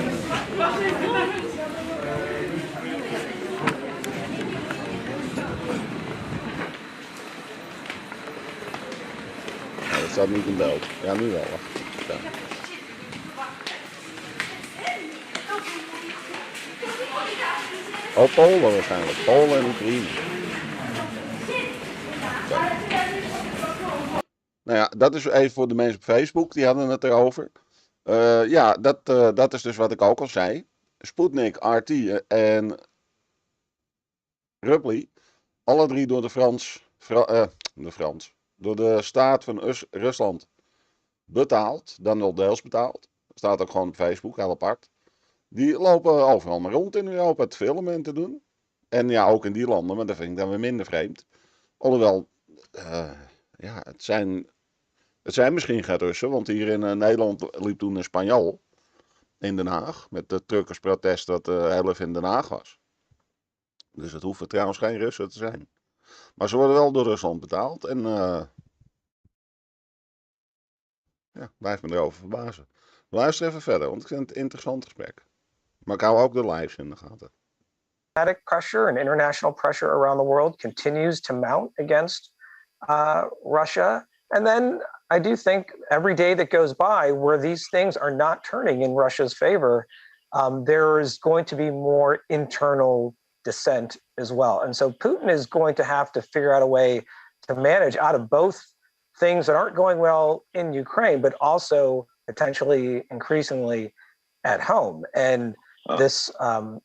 Dat staat niet in beeld. Ja, nu wel. Wacht. Ja. Oh, Polen waarschijnlijk. Polen en Oekraïne. Nou ja, dat is even voor de mensen op Facebook. Die hadden het erover. Ja, dat is dus wat ik ook al zei. Sputnik, RT en Ruppli. Alle drie door door de staat van Rusland betaald. Dan wel deels betaald. Staat ook gewoon op Facebook, heel apart. Die lopen overal maar rond in Europa te filmen en te doen. En ja, ook in die landen, maar dat vind ik dan weer minder vreemd. Alhoewel, ja, het zijn misschien geen Russen, want hier in Nederland liep toen een Spanjool in Den Haag. Met het truckersprotest dat heel even in Den Haag was. Dus het hoeven trouwens geen Russen te zijn. Maar ze worden wel door Rusland betaald en ja, blijf me erover verbazen. Luister even verder, want ik vind het een interessant gesprek. Maar ik hou ook de lives in de gaten. Diplomatic pressure and international pressure around the world continues to mount against Russia. And then I do think every day that goes by where these things are not turning in Russia's favor, there is going to be more internal dissent as well. And so Putin is going to have to figure out a way to manage out of both things that aren't going well in Ukraine, but also potentially increasingly at home. And this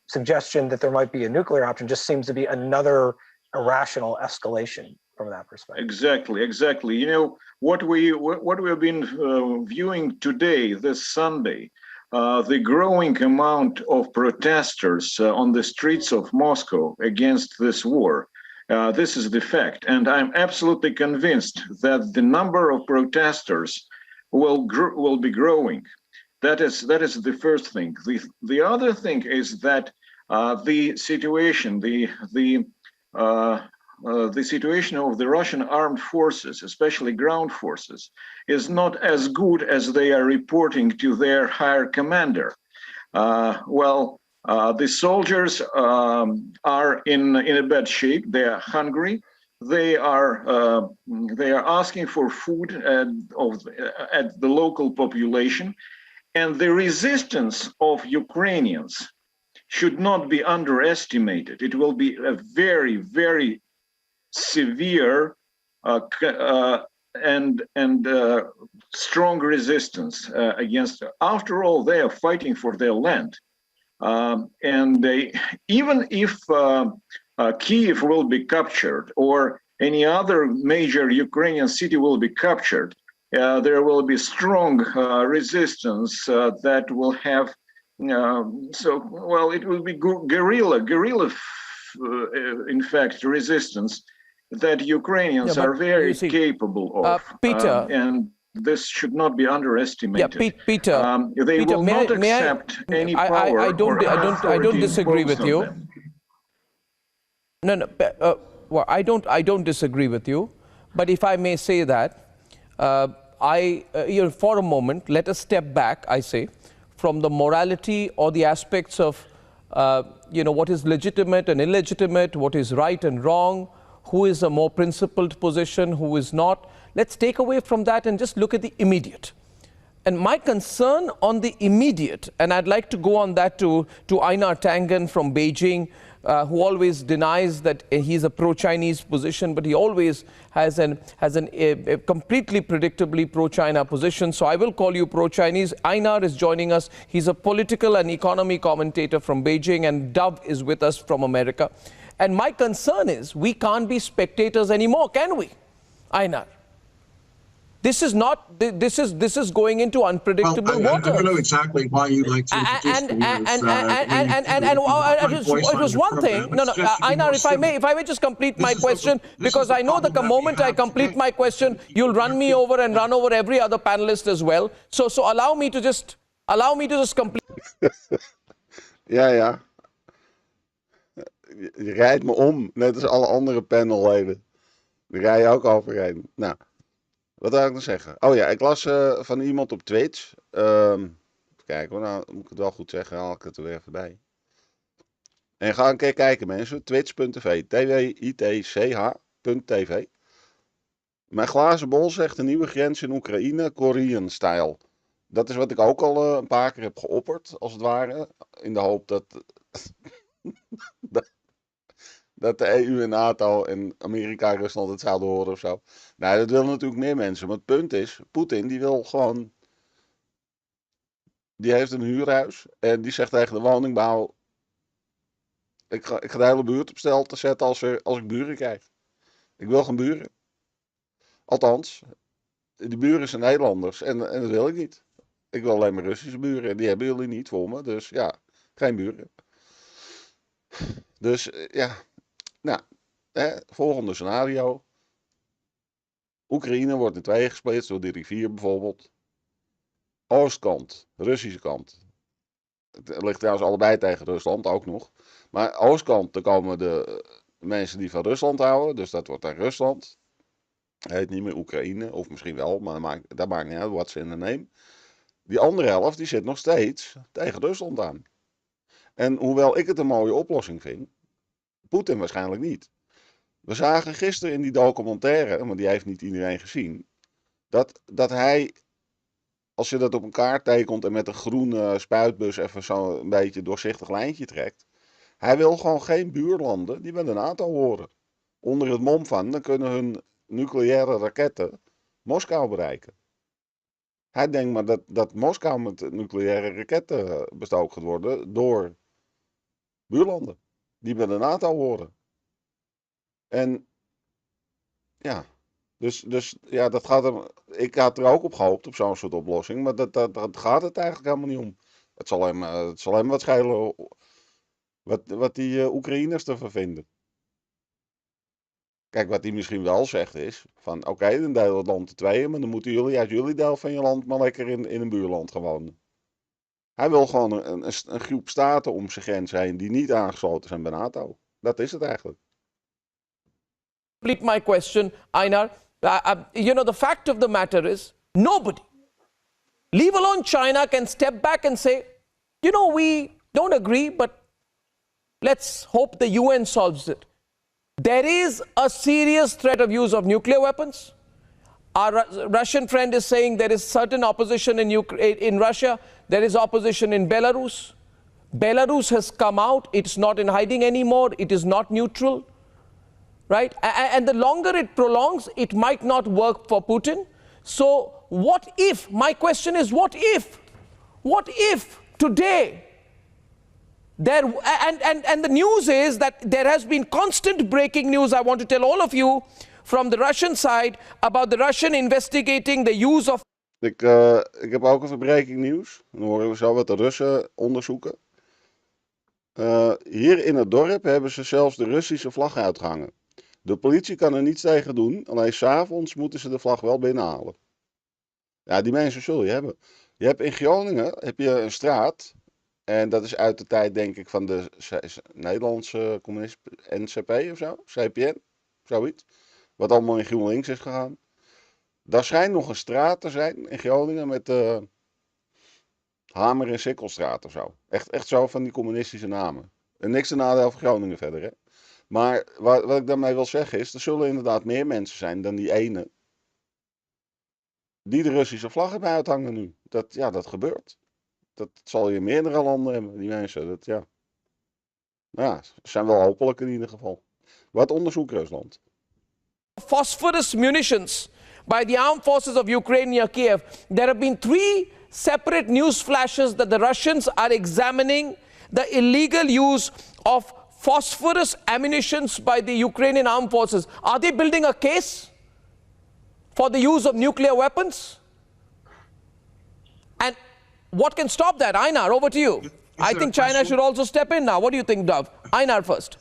suggestion that there might be a nuclear option just seems to be another irrational escalation from that perspective. Exactly. You know, what we have been viewing today, this Sunday, the growing amount of protesters on the streets of Moscow against this war. This is the fact, and I'm absolutely convinced that the number of protesters will be growing. That is the first thing. The other thing is that the situation, the situation of the Russian armed forces, especially ground forces, is not as good as they are reporting to their higher commander. The soldiers are in a bad shape. They are hungry. They are asking for food at the local population. And the resistance of Ukrainians should not be underestimated. It will be a very, very severe and strong resistance against. After all, they are fighting for their land, and even if Kyiv will be captured or any other major Ukrainian city will be captured, there will be strong resistance that will have. It will be guerrilla, in fact, resistance that Ukrainians are very capable of. Peter, and this should not be underestimated. Yeah, Peter. They will not accept any power. I don't disagree with you. Well, I don't disagree with you, but if I may say that, For a moment, let us step back, I say, from the morality or the aspects of, what is legitimate and illegitimate, what is right and wrong, who is a more principled position, who is not. Let's take away from that and just look at the immediate. And my concern on the immediate, and I'd like to go on that to Einar Tangen from Beijing, who always denies that he's a pro-Chinese position, but he always has a completely predictably pro-China position. So I will call you pro-Chinese. Einar is joining us. He's a political and economy commentator from Beijing, and Dove is with us from America. And my concern is we can't be spectators anymore, can we, Einar? This is not. This is going into unpredictable waters. I don't know exactly why you like to introduce it was one thing. No, Einar, if I may just complete my question, because I know that the moment I complete my question, you'll run me over and run over every other panelist as well. So allow me to just complete. Ja. Je rijdt me om, net als alle andere panelleden. Die rij je ook overheen. Nou. Wat wil ik nog zeggen? Oh ja, ik las van iemand op Twitch. Even kijken, nou moet ik het wel goed zeggen, haal ik het er weer even bij. En ga een keer kijken mensen, twitch.tv, twitch.tv. Mijn glazen bol zegt een nieuwe grens in Oekraïne, Korean-style. Dat is wat ik ook al een paar keer heb geopperd, als het ware. In de hoop dat de EU en NATO en Amerika en Rusland het zouden horen of zo. Nou, dat willen natuurlijk meer mensen. Maar het punt is, Poetin die wil gewoon... Die heeft een huurhuis en die zegt tegen de woningbouw... Ik ga de hele buurt op stel te zetten als ik buren krijg. Ik wil geen buren. Althans, die buren zijn Nederlanders en dat wil ik niet. Ik wil alleen maar Russische buren en die hebben jullie niet voor me. Dus ja, geen buren. Dus ja... Nou, volgende scenario. Oekraïne wordt in tweeën gesplitst door die rivier bijvoorbeeld. Oostkant, Russische kant. Het ligt trouwens allebei tegen Rusland ook nog. Maar oostkant, daar komen de mensen die van Rusland houden. Dus dat wordt dan Rusland. Het heet niet meer Oekraïne, of misschien wel, maar dat maakt niet uit, what's in the name. Die andere helft, die zit nog steeds tegen Rusland aan. En hoewel ik het een mooie oplossing vind... Poetin waarschijnlijk niet. We zagen gisteren in die documentaire, maar die heeft niet iedereen gezien, dat hij, als je dat op een kaart tekent en met een groene spuitbus even zo een beetje doorzichtig lijntje trekt, hij wil gewoon geen buurlanden die bij de NATO horen. Onder het mom van, dan kunnen hun nucleaire raketten Moskou bereiken. Hij denkt maar dat Moskou met nucleaire raketten bestookt gaat worden door buurlanden. Die bij de NATO horen. En ja, dus ja, dat gaat er. Ik had er ook op gehoopt op zo'n soort oplossing, maar dat gaat het eigenlijk helemaal niet om. Het zal hem wat schelen wat die Oekraïners ervan vinden. Kijk, wat hij misschien wel zegt is van oké, dan delen we het land in tweeën, maar dan moeten jullie uit jullie deel van je land maar lekker in een buurland gaan wonen. Hij wil gewoon een groep staten om zijn grens heen die niet aangesloten zijn bij NATO. Dat is het eigenlijk. Complete my question, Einar. The fact of the matter is, nobody, leave alone China, can step back and say, we don't agree, but let's hope the UN solves it. There is a serious threat of use of nuclear weapons. Our Russian friend is saying there is certain opposition in Russia. There is opposition in Belarus. Belarus has come out. It's not in hiding anymore. It is not neutral. Right? And the longer it prolongs, it might not work for Putin. So what if? My question is, what if? What if today and the news is that there has been constant breaking news, I want to tell all of you, from the Russian side about the Russian investigating the use of... Ik heb ook even breaking nieuws. Dan horen we zo wat de Russen onderzoeken. Hier in het dorp hebben ze zelfs de Russische vlag uitgehangen. De politie kan er niets tegen doen, alleen 's avonds moeten ze de vlag wel binnenhalen. Ja, die mensen zul je hebben. Je hebt in Groningen een straat, en dat is uit de tijd denk ik van de Nederlandse communist NCP of zo, CPN, zoiets. Wat allemaal in GroenLinks is gegaan. Daar schijnt nog een straat te zijn in Groningen met de Hamer- en Sikkelstraat of zo. Echt zo van die communistische namen. En niks te nadeel van Groningen verder, hè. Maar wat ik daarmee wil zeggen is, er zullen inderdaad meer mensen zijn dan die ene die de Russische vlag hebben uithangen nu. Dat gebeurt. Dat zal je in meerdere landen hebben, die mensen. Ze zijn wel hopelijk in ieder geval. Wat onderzoekt Rusland? Phosphorus munitions by the armed forces of Ukraine near Kiev. There have been 3 separate news flashes that the Russians are examining the illegal use of phosphorus ammunitions by the Ukrainian armed forces. Are they building a case for the use of nuclear weapons? And what can stop that? Einar, over to you. I think China should also step in now. What do you think, Dov? Einar first.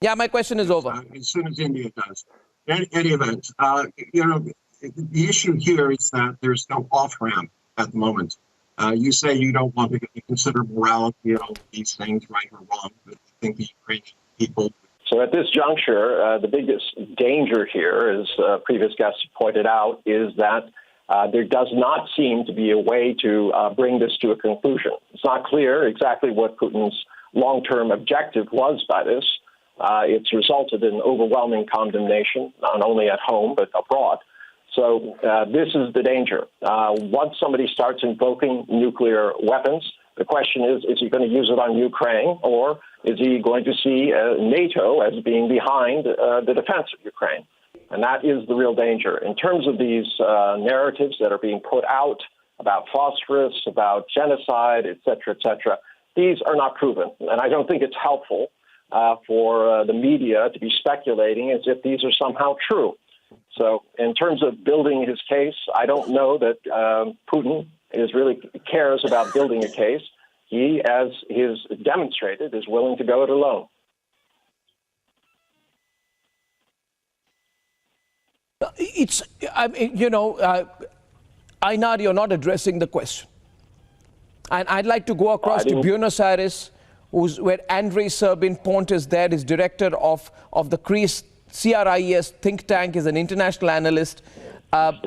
Yeah, my question is over. As soon as India does. In any event, the issue here is that there's no off-ramp at the moment. You say you don't want to consider morality and all of these things, right or wrong, but I think the Ukrainian people... So at this juncture, the biggest danger here, as previous guests pointed out, is that there does not seem to be a way to bring this to a conclusion. It's not clear exactly what Putin's long-term objective was by this. It's resulted in overwhelming condemnation, not only at home, but abroad. So this is the danger. Once somebody starts invoking nuclear weapons, the question is he going to use it on Ukraine, or is he going to see NATO as being behind the defense of Ukraine? And that is the real danger. In terms of these narratives that are being put out about phosphorus, about genocide, et cetera, these are not proven. And I don't think it's helpful for the media to be speculating as if these are somehow true. So in terms of building his case, I don't know that Putin really cares about building a case. He, as he has demonstrated, is willing to go it alone. Einar, you're not addressing the question. And I'd like to go across to Buenos Aires, where Andrei Serbin-Pont is there, is director of the CRIES think tank, is an international analyst.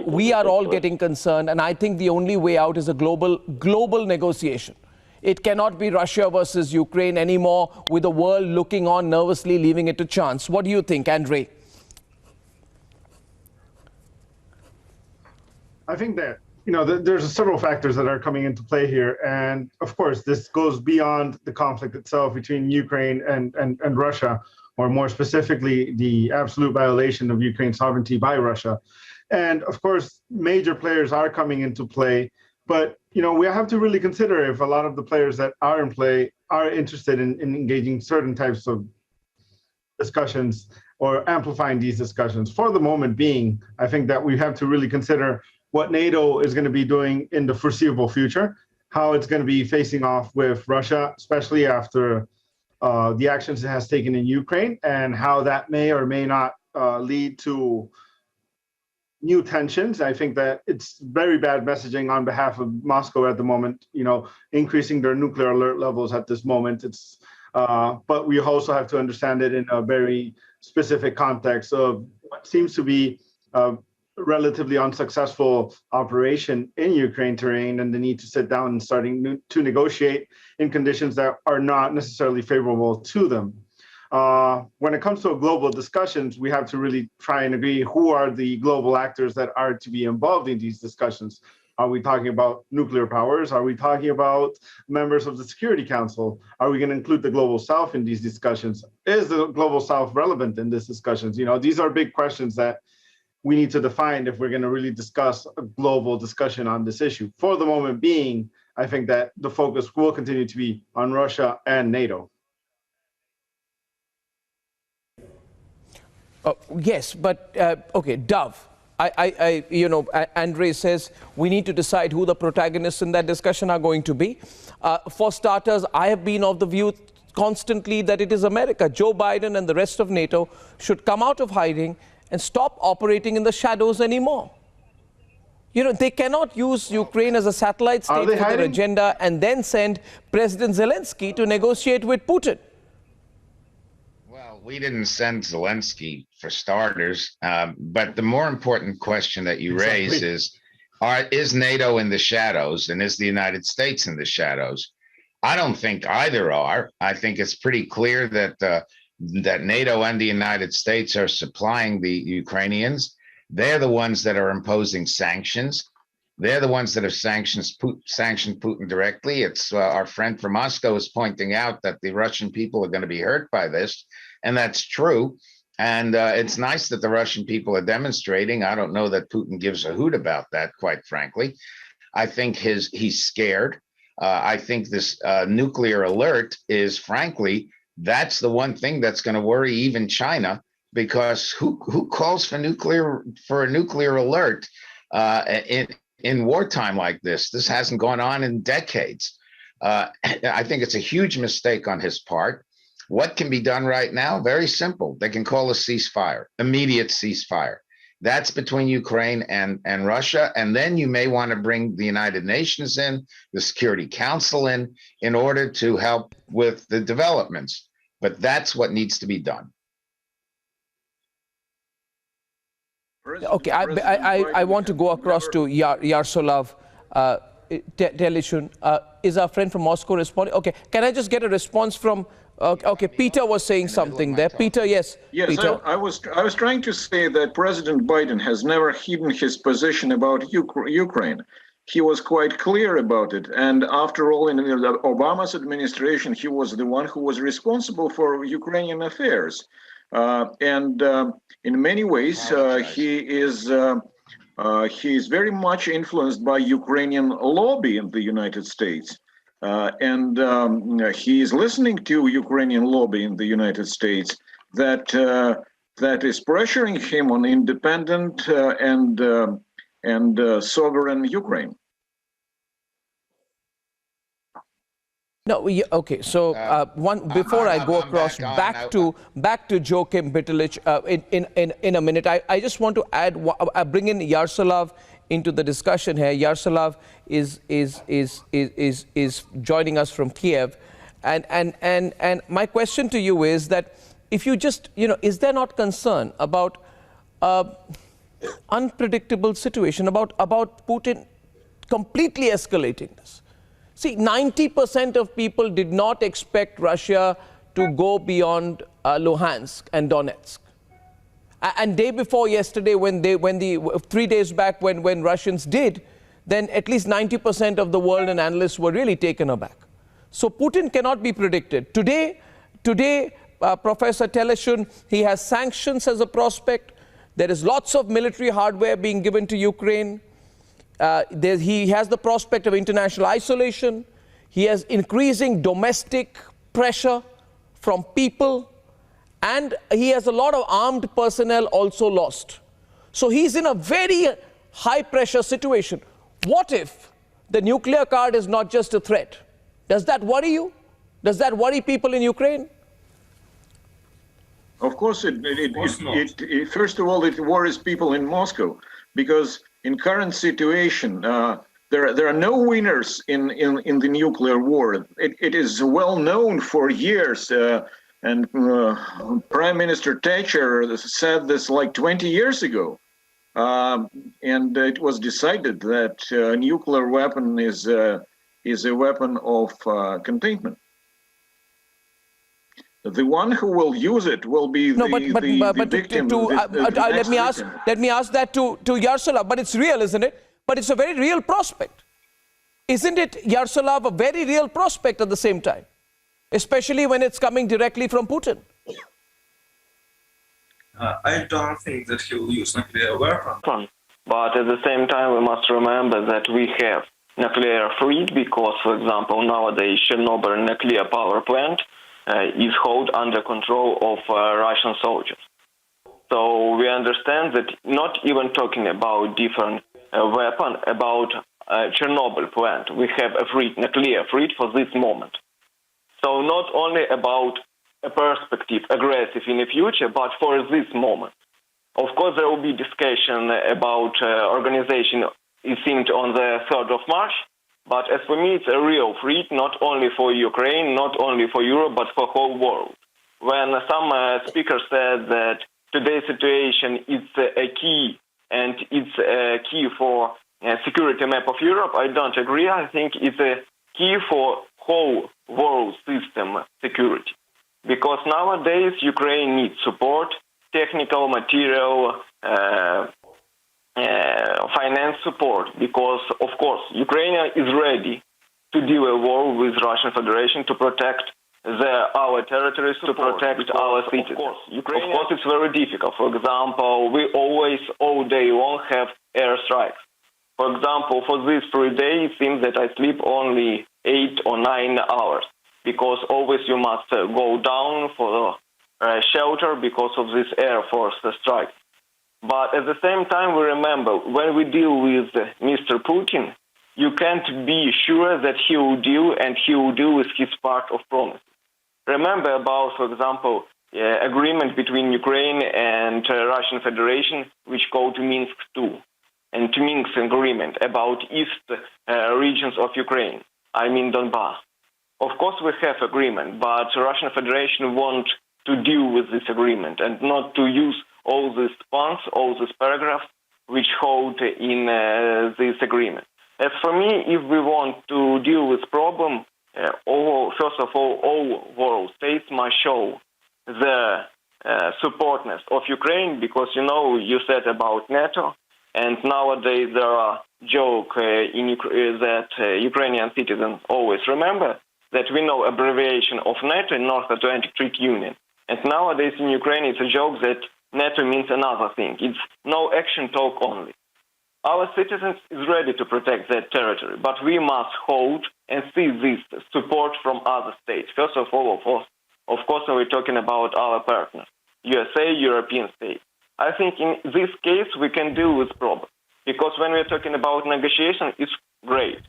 We are all getting concerned, and I think the only way out is a global negotiation. It cannot be Russia versus Ukraine anymore, with the world looking on nervously, leaving it to chance. What do you think, Andrei? I think that, there's several factors that are coming into play here. And of course, this goes beyond the conflict itself between Ukraine and Russia, or more specifically, the absolute violation of Ukraine's sovereignty by Russia. And of course, major players are coming into play. But, we have to really consider if a lot of the players that are in play are interested in engaging certain types of discussions or amplifying these discussions. For the moment being, I think that we have to really consider what NATO is going to be doing in the foreseeable future, how it's going to be facing off with Russia, especially after the actions it has taken in Ukraine, and how that may or may not lead to new tensions. I think that it's very bad messaging on behalf of Moscow at the moment, increasing their nuclear alert levels at this moment. But we also have to understand it in a very specific context of what seems to be a relatively unsuccessful operation in Ukraine terrain, and the need to sit down and starting to negotiate in conditions that are not necessarily favorable to them. When it comes to global discussions, we have to really try and agree who are the global actors that are to be involved in these discussions. Are we talking about nuclear powers? Are we talking about members of the Security Council? Are we going to include the Global South in these discussions? Is the Global South relevant in these discussions? These are big questions that we need to define if we're going to really discuss a global discussion on this issue. For the moment being, I think that the focus will continue to be on Russia and NATO. Yes, but okay, Dov. Andrei says we need to decide who the protagonists in that discussion are going to be. For starters, I have been of the view constantly that it is America. Joe Biden and the rest of NATO should come out of hiding and stop operating in the shadows anymore. They cannot use Ukraine as a satellite state for their agenda and then send President Zelensky to negotiate with Putin. Well, We didn't send Zelensky for starters, but the more important question that you raise is NATO in the shadows and is the United States in the shadows? I don't think either are. I think it's pretty clear that that NATO and the United States are supplying the Ukrainians. They're the ones that are imposing sanctions. They're the ones that have sanctioned Putin directly. It's our friend from Moscow is pointing out that the Russian people are going to be hurt by this, and that's true. And it's nice that the Russian people are demonstrating. I don't know that Putin gives a hoot about that, quite frankly. I think he's scared. I think this nuclear alert is, frankly, that's the one thing that's going to worry even China, because who calls for a nuclear alert in wartime like this? This hasn't gone on in decades. I think it's a huge mistake on his part. What can be done right now? Very simple. They can call a ceasefire, immediate ceasefire. That's between Ukraine and Russia. And then you may want to bring the United Nations in, the Security Council in order to help with the developments. But that's what needs to be done. Okay, I want to go across to Yaroslav Telishun. Is our friend from Moscow responding? Okay, can I just get a response from... Okay, Peter was saying something there. Peter, yes. Yes, Peter. I was trying to say that President Biden has never hidden his position about Ukraine. He was quite clear about it. And after all, in Obama's administration, he was the one who was responsible for Ukrainian affairs. And in many ways, he is very much influenced by Ukrainian lobby in the United States. And he is listening to Ukrainian lobby in the United States that is pressuring him on independent and sovereign Ukraine. No, okay. So before I go across back to Joachim Bitterlich in a minute, I just want to add, bring in Yaroslav into the discussion here. Yaroslav is joining us from Kiev, and my question to you is that if you just, is there not concern about unpredictable situation, about Putin completely escalating this? See, 90% of people did not expect Russia to go beyond Luhansk and Donetsk. And day before yesterday, 3 days back, when Russians did, then at least 90% of the world and analysts were really taken aback. So Putin cannot be predicted. Today, Professor Telishun, he has sanctions as a prospect. There is lots of military hardware being given to Ukraine. He has the prospect of international isolation. He has increasing domestic pressure from people. And he has a lot of armed personnel also lost. So he's in a very high pressure situation. What if the nuclear card is not just a threat? Does that worry you? Does that worry people in Ukraine? Of course, first of all, it worries people in Moscow, because in current situation, there are no winners in the nuclear war. It is well known for years. And Prime Minister Thatcher said this like 20 years ago. And it was decided that a nuclear weapon is a weapon of containment. The one who will use it will be the victim. Let me ask that to Yaroslav. But it's real, isn't it? But it's a very real prospect. Isn't it, Yaroslav, a very real prospect at the same time? Especially when it's coming directly from Putin. I don't think that he will use nuclear weapon. But at the same time, we must remember that we have nuclear fleet because, for example, nowadays Chernobyl nuclear power plant is held under control of Russian soldiers. So we understand that not even talking about different weapon, about Chernobyl plant, we have a nuclear fleet for this moment. So not only about a perspective, aggressive in the future, but for this moment. Of course, there will be discussion about organization, it seemed, on the 3rd of March. But as for me, it's a real threat, not only for Ukraine, not only for Europe, but for the whole world. when some speakers said that today's situation is a key and it's a key for security map of Europe, I don't agree. I think it's a key for whole world system security. Because nowadays Ukraine needs support, technical, material, finance support. Because, of course, Ukraine is ready to deal a war with Russian Federation to protect our territories, to protect our cities. Of course, it's very difficult. For example, we always, all day long, have airstrikes. For example, for these 3 days, it seems that I sleep only 8 or 9 hours, because always you must go down for shelter because of this Air Force strikes. But at the same time, we remember, when we deal with Mr. Putin, you can't be sure that he will deal, and he will deal with his part of promise. Remember about, for example, agreement between Ukraine and Russian Federation, which called Minsk II, and Minsk agreement about east regions of Ukraine, I mean Donbass. Of course we have agreement, but Russian Federation want to deal with this agreement and not to use all these points, all these paragraphs which hold in this agreement. As for me, if we want to deal with problem, first of all world states must show the supportness of Ukraine, because, you know, you said about NATO, and nowadays there are jokes that Ukrainian citizens always remember that we know abbreviation of NATO, North Atlantic Treaty Union. And nowadays in Ukraine it's a joke that NATO means another thing. It's no action, talk only. Our citizens is ready to protect their territory, but we must hold and see this support from other states. First of all, of course, we're talking about our partners, USA, European states. I think in this case we can deal with problem, because when we're talking about negotiation, it's great.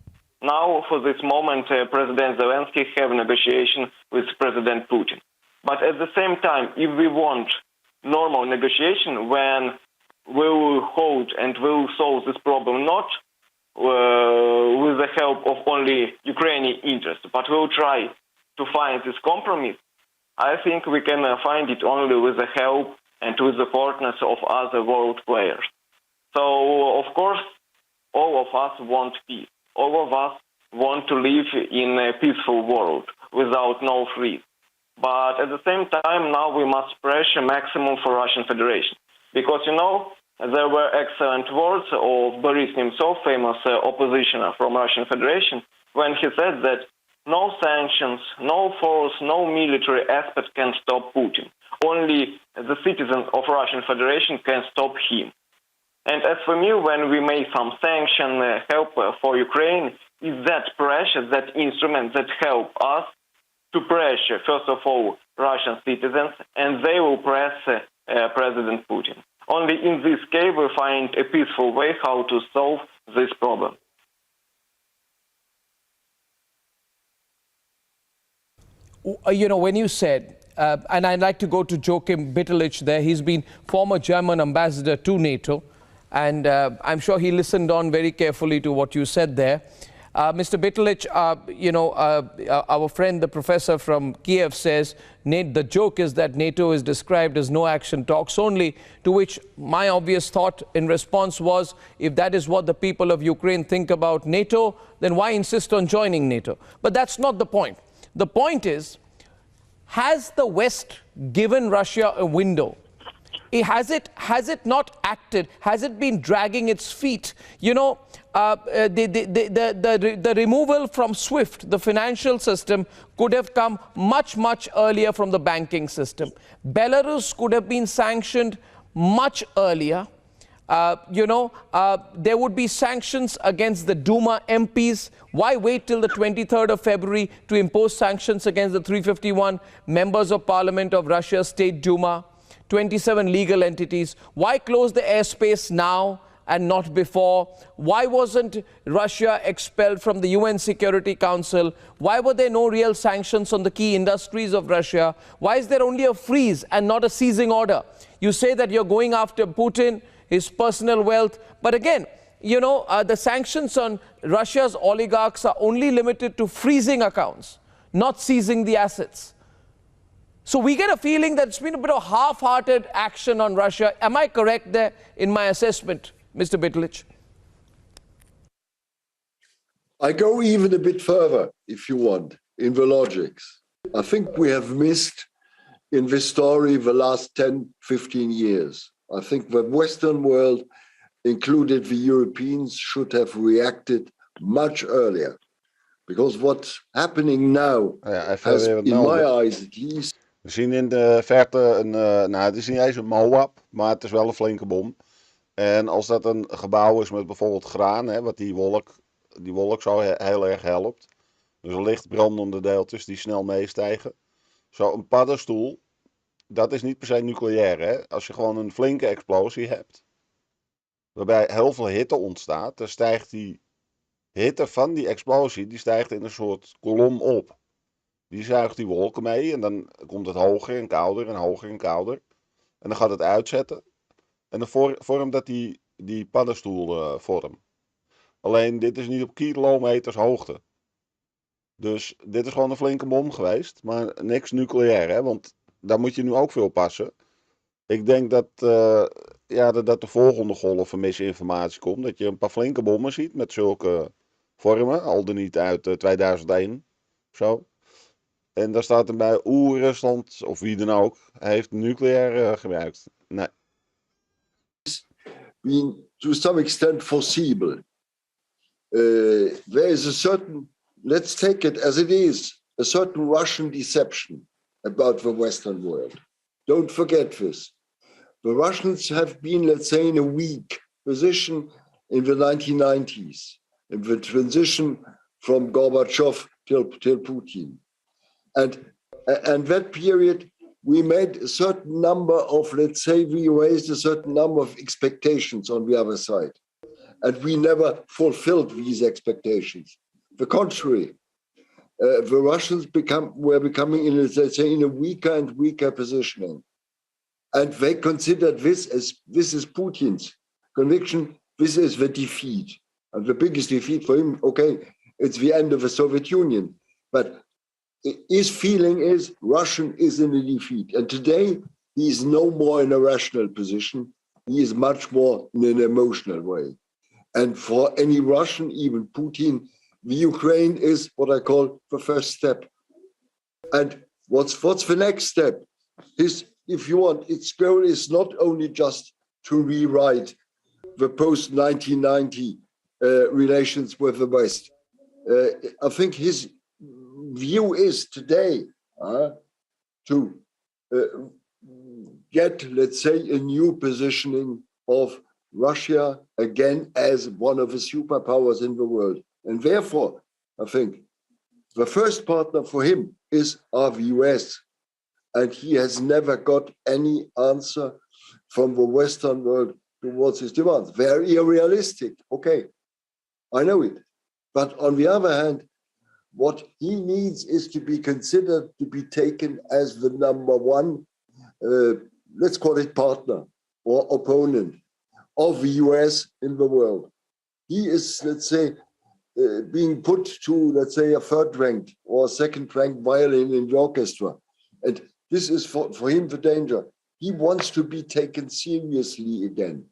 Now, for this moment, President Zelensky have negotiation with President Putin. But at the same time, if we want normal negotiation, when we will hold and we will solve this problem not with the help of only Ukrainian interests, but we will try to find this compromise, I think we can find it only with the help and with the partners of other world players. So, of course, all of us want peace. All of us want to live in a peaceful world without no freeze. But at the same time, now we must pressure maximum for Russian Federation. Because, you know, there were excellent words of Boris Nemtsov, famous oppositioner from Russian Federation, when he said that no sanctions, no force, no military aspect can stop Putin. Only the citizens of Russian Federation can stop him. And as for me, when we make some sanction help for Ukraine, is that pressure, that instrument that help us to pressure, first of all, Russian citizens, and they will press President Putin. Only in this case we find a peaceful way how to solve this problem. You know, when you said, and I'd like to go to Joachim Bitterlich there, he's been former German ambassador to NATO, and I'm sure he listened on very carefully to what you said there. Mr. Bitterlich, you know, our friend, the professor from Kiev says, the joke is that NATO is described as no action talks only, to which my obvious thought in response was, if that is what the people of Ukraine think about NATO, then why insist on joining NATO? But that's not the point. The point is, has the West given Russia a window? Has it not acted? Has it been dragging its feet? You know, the removal from SWIFT, the financial system, could have come much, much earlier from the banking system. Belarus could have been sanctioned much earlier. You know, there would be sanctions against the Duma MPs. Why wait till the 23rd of February to impose sanctions against the 351 members of parliament of Russia's State Duma? 27 legal entities. Why close the airspace now and not before? Why wasn't Russia expelled from the UN Security Council? Why were there no real sanctions on the key industries of Russia? Why is there only a freeze and not a seizing order? You say that you're going after Putin, his personal wealth, but again, you know, the sanctions on Russia's oligarchs are only limited to freezing accounts, not seizing the assets. So we get a feeling that it's been a bit of half-hearted action on Russia. Am I correct there in my assessment, Mr. Bitlich? I go even a bit further, if you want, in the logics. I think we have missed in this story the last 10, 15 years. I think the Western world, included the Europeans, should have reacted much earlier. Because what's happening now, has, in my eyes at least... We zien in de verte het is niet eens een Moab, maar het is wel een flinke bom. En als dat een gebouw is met bijvoorbeeld graan, hè, wat die wolk zo heel erg helpt. Dus een licht brandende deeltjes die snel meestijgen. Zo een paddenstoel, dat is niet per se nucleair. Hè? Als je gewoon een flinke explosie hebt, waarbij heel veel hitte ontstaat, dan stijgt die hitte van die explosie, die stijgt in een soort kolom op. Die zuigt die wolken mee en dan komt het hoger en kouder en hoger en kouder. En dan gaat het uitzetten. En dan vormt dat die paddenstoel vorm. Alleen dit is niet op kilometers hoogte. Dus dit is gewoon een flinke bom geweest. Maar niks nucleair, hè? Want daar moet je nu ook veel passen. Ik denk dat de volgende golf van misinformatie komt. Dat je een paar flinke bommen ziet met zulke vormen. Al dan niet uit 2001 of zo. En daar staat er bij, Rusland of wie dan ook, heeft nucleair gebruikt. Nee. Been to some extent foreseeable. There is a certain, let's take it as it is, a certain Russian deception about the Western world. Don't forget this. The Russians have been, let's say, in a weak position in the 1990s, in the transition from Gorbachev till Putin. And that period, we made a certain number of, let's say, we raised a certain number of expectations on the other side. And we never fulfilled these expectations. The contrary, the Russians were becoming, let's say, in a weaker and weaker positioning. And they considered this is Putin's conviction, this is the defeat. And the biggest defeat for him, okay, it's the end of the Soviet Union. But his feeling is Russia is in a defeat. And today, he is no more in a rational position. He is much more in an emotional way. And for any Russian, even Putin, the Ukraine is what I call the first step. And what's the next step? If you want, its goal is not only just to rewrite the post-1990 relations with the West. I think his view is today to get, let's say, a new positioning of Russia again as one of the superpowers in the world. And therefore, I think the first partner for him is the US. And he has never got any answer from the Western world towards his demands. Very unrealistic, okay, I know it. But on the other hand, what he needs is to be considered to be taken as the number one, let's call it partner or opponent of the US in the world. He is, let's say, being put to, let's say, a third-ranked or second-ranked violin in the orchestra. And this is for him the danger. He wants to be taken seriously again.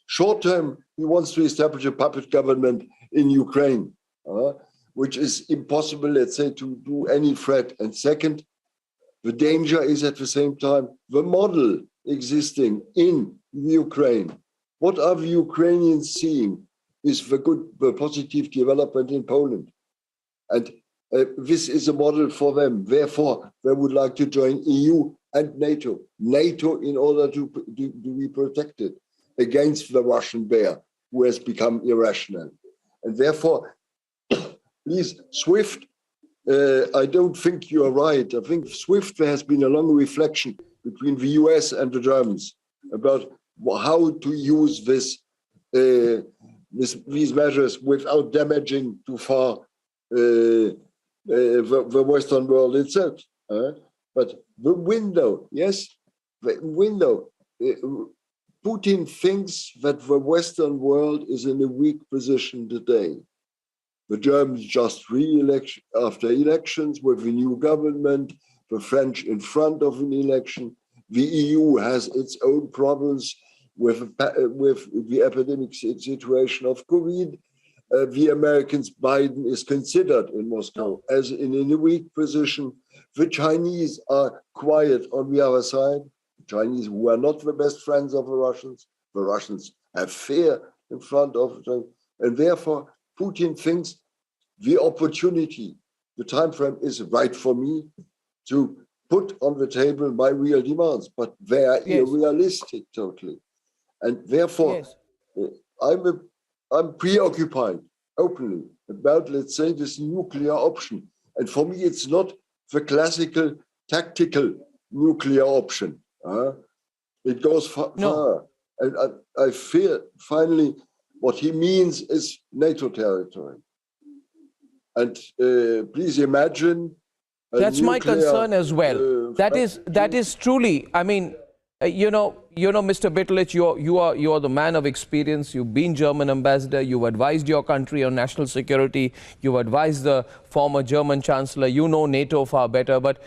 Short term, he wants to establish a puppet government in Ukraine, which is impossible, let's say, to do any threat. And second, the danger is at the same time the model existing in Ukraine. What are the Ukrainians seeing is the positive development in Poland. And this is a model for them. Therefore, they would like to join EU and NATO. NATO in order to be protected against the Russian bear, who has become irrational. And therefore, please, SWIFT, I don't think you are right. I think SWIFT, there has been a long reflection between the US and the Germans about how to use these measures without damaging too far the Western world itself. But the window, yes, the window. Putin thinks that the Western world is in a weak position today. The Germans just re-election after elections with the new government. the French in front of an election. The EU has its own problems with the epidemic situation of COVID. The Americans, Biden is considered in Moscow as in a weak position. The Chinese are quiet on the other side. The Chinese, who are not the best friends of the Russians have fear in front of them. And therefore, Putin thinks the opportunity, the time frame is right for me to put on the table my real demands, but they are unrealistic totally. And therefore, I'm preoccupied openly about, let's say, this nuclear option. And for me, it's not the classical tactical nuclear option. It goes far. And I fear, finally, what he means is NATO territory. And please imagine. That's my concern as well. That is truly, I mean, you know, Mr. Bitterlich, you are the man of experience. You've been German ambassador. You've advised your country on national security. You've advised the former German chancellor. You know NATO far better. But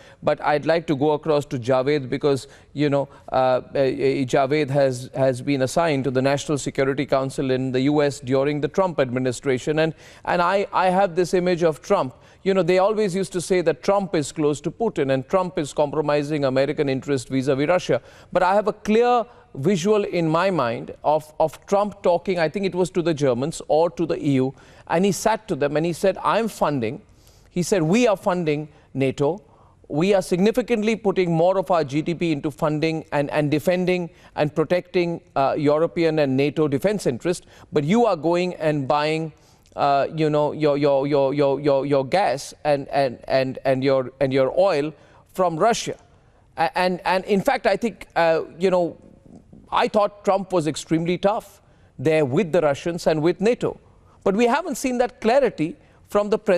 I'd like to go across to Javed because, you know, Javed has been assigned to the National Security Council in the US during the Trump administration. And I have this image of Trump. You know, they always used to say that Trump is close to Putin and Trump is compromising American interest vis-a-vis Russia. But I have a clear visual in my mind of Trump talking, I think it was to the Germans or to the EU, and he sat to them and he said, I'm funding. He said, we are funding NATO. We are significantly putting more of our GDP into funding and defending and protecting European and NATO defense interests. But you are going and buying you know, your gas and your oil from Russia. And in fact, I think, you know, I thought Trump was extremely tough there with the Russians and with NATO. But we haven't seen that clarity from the president.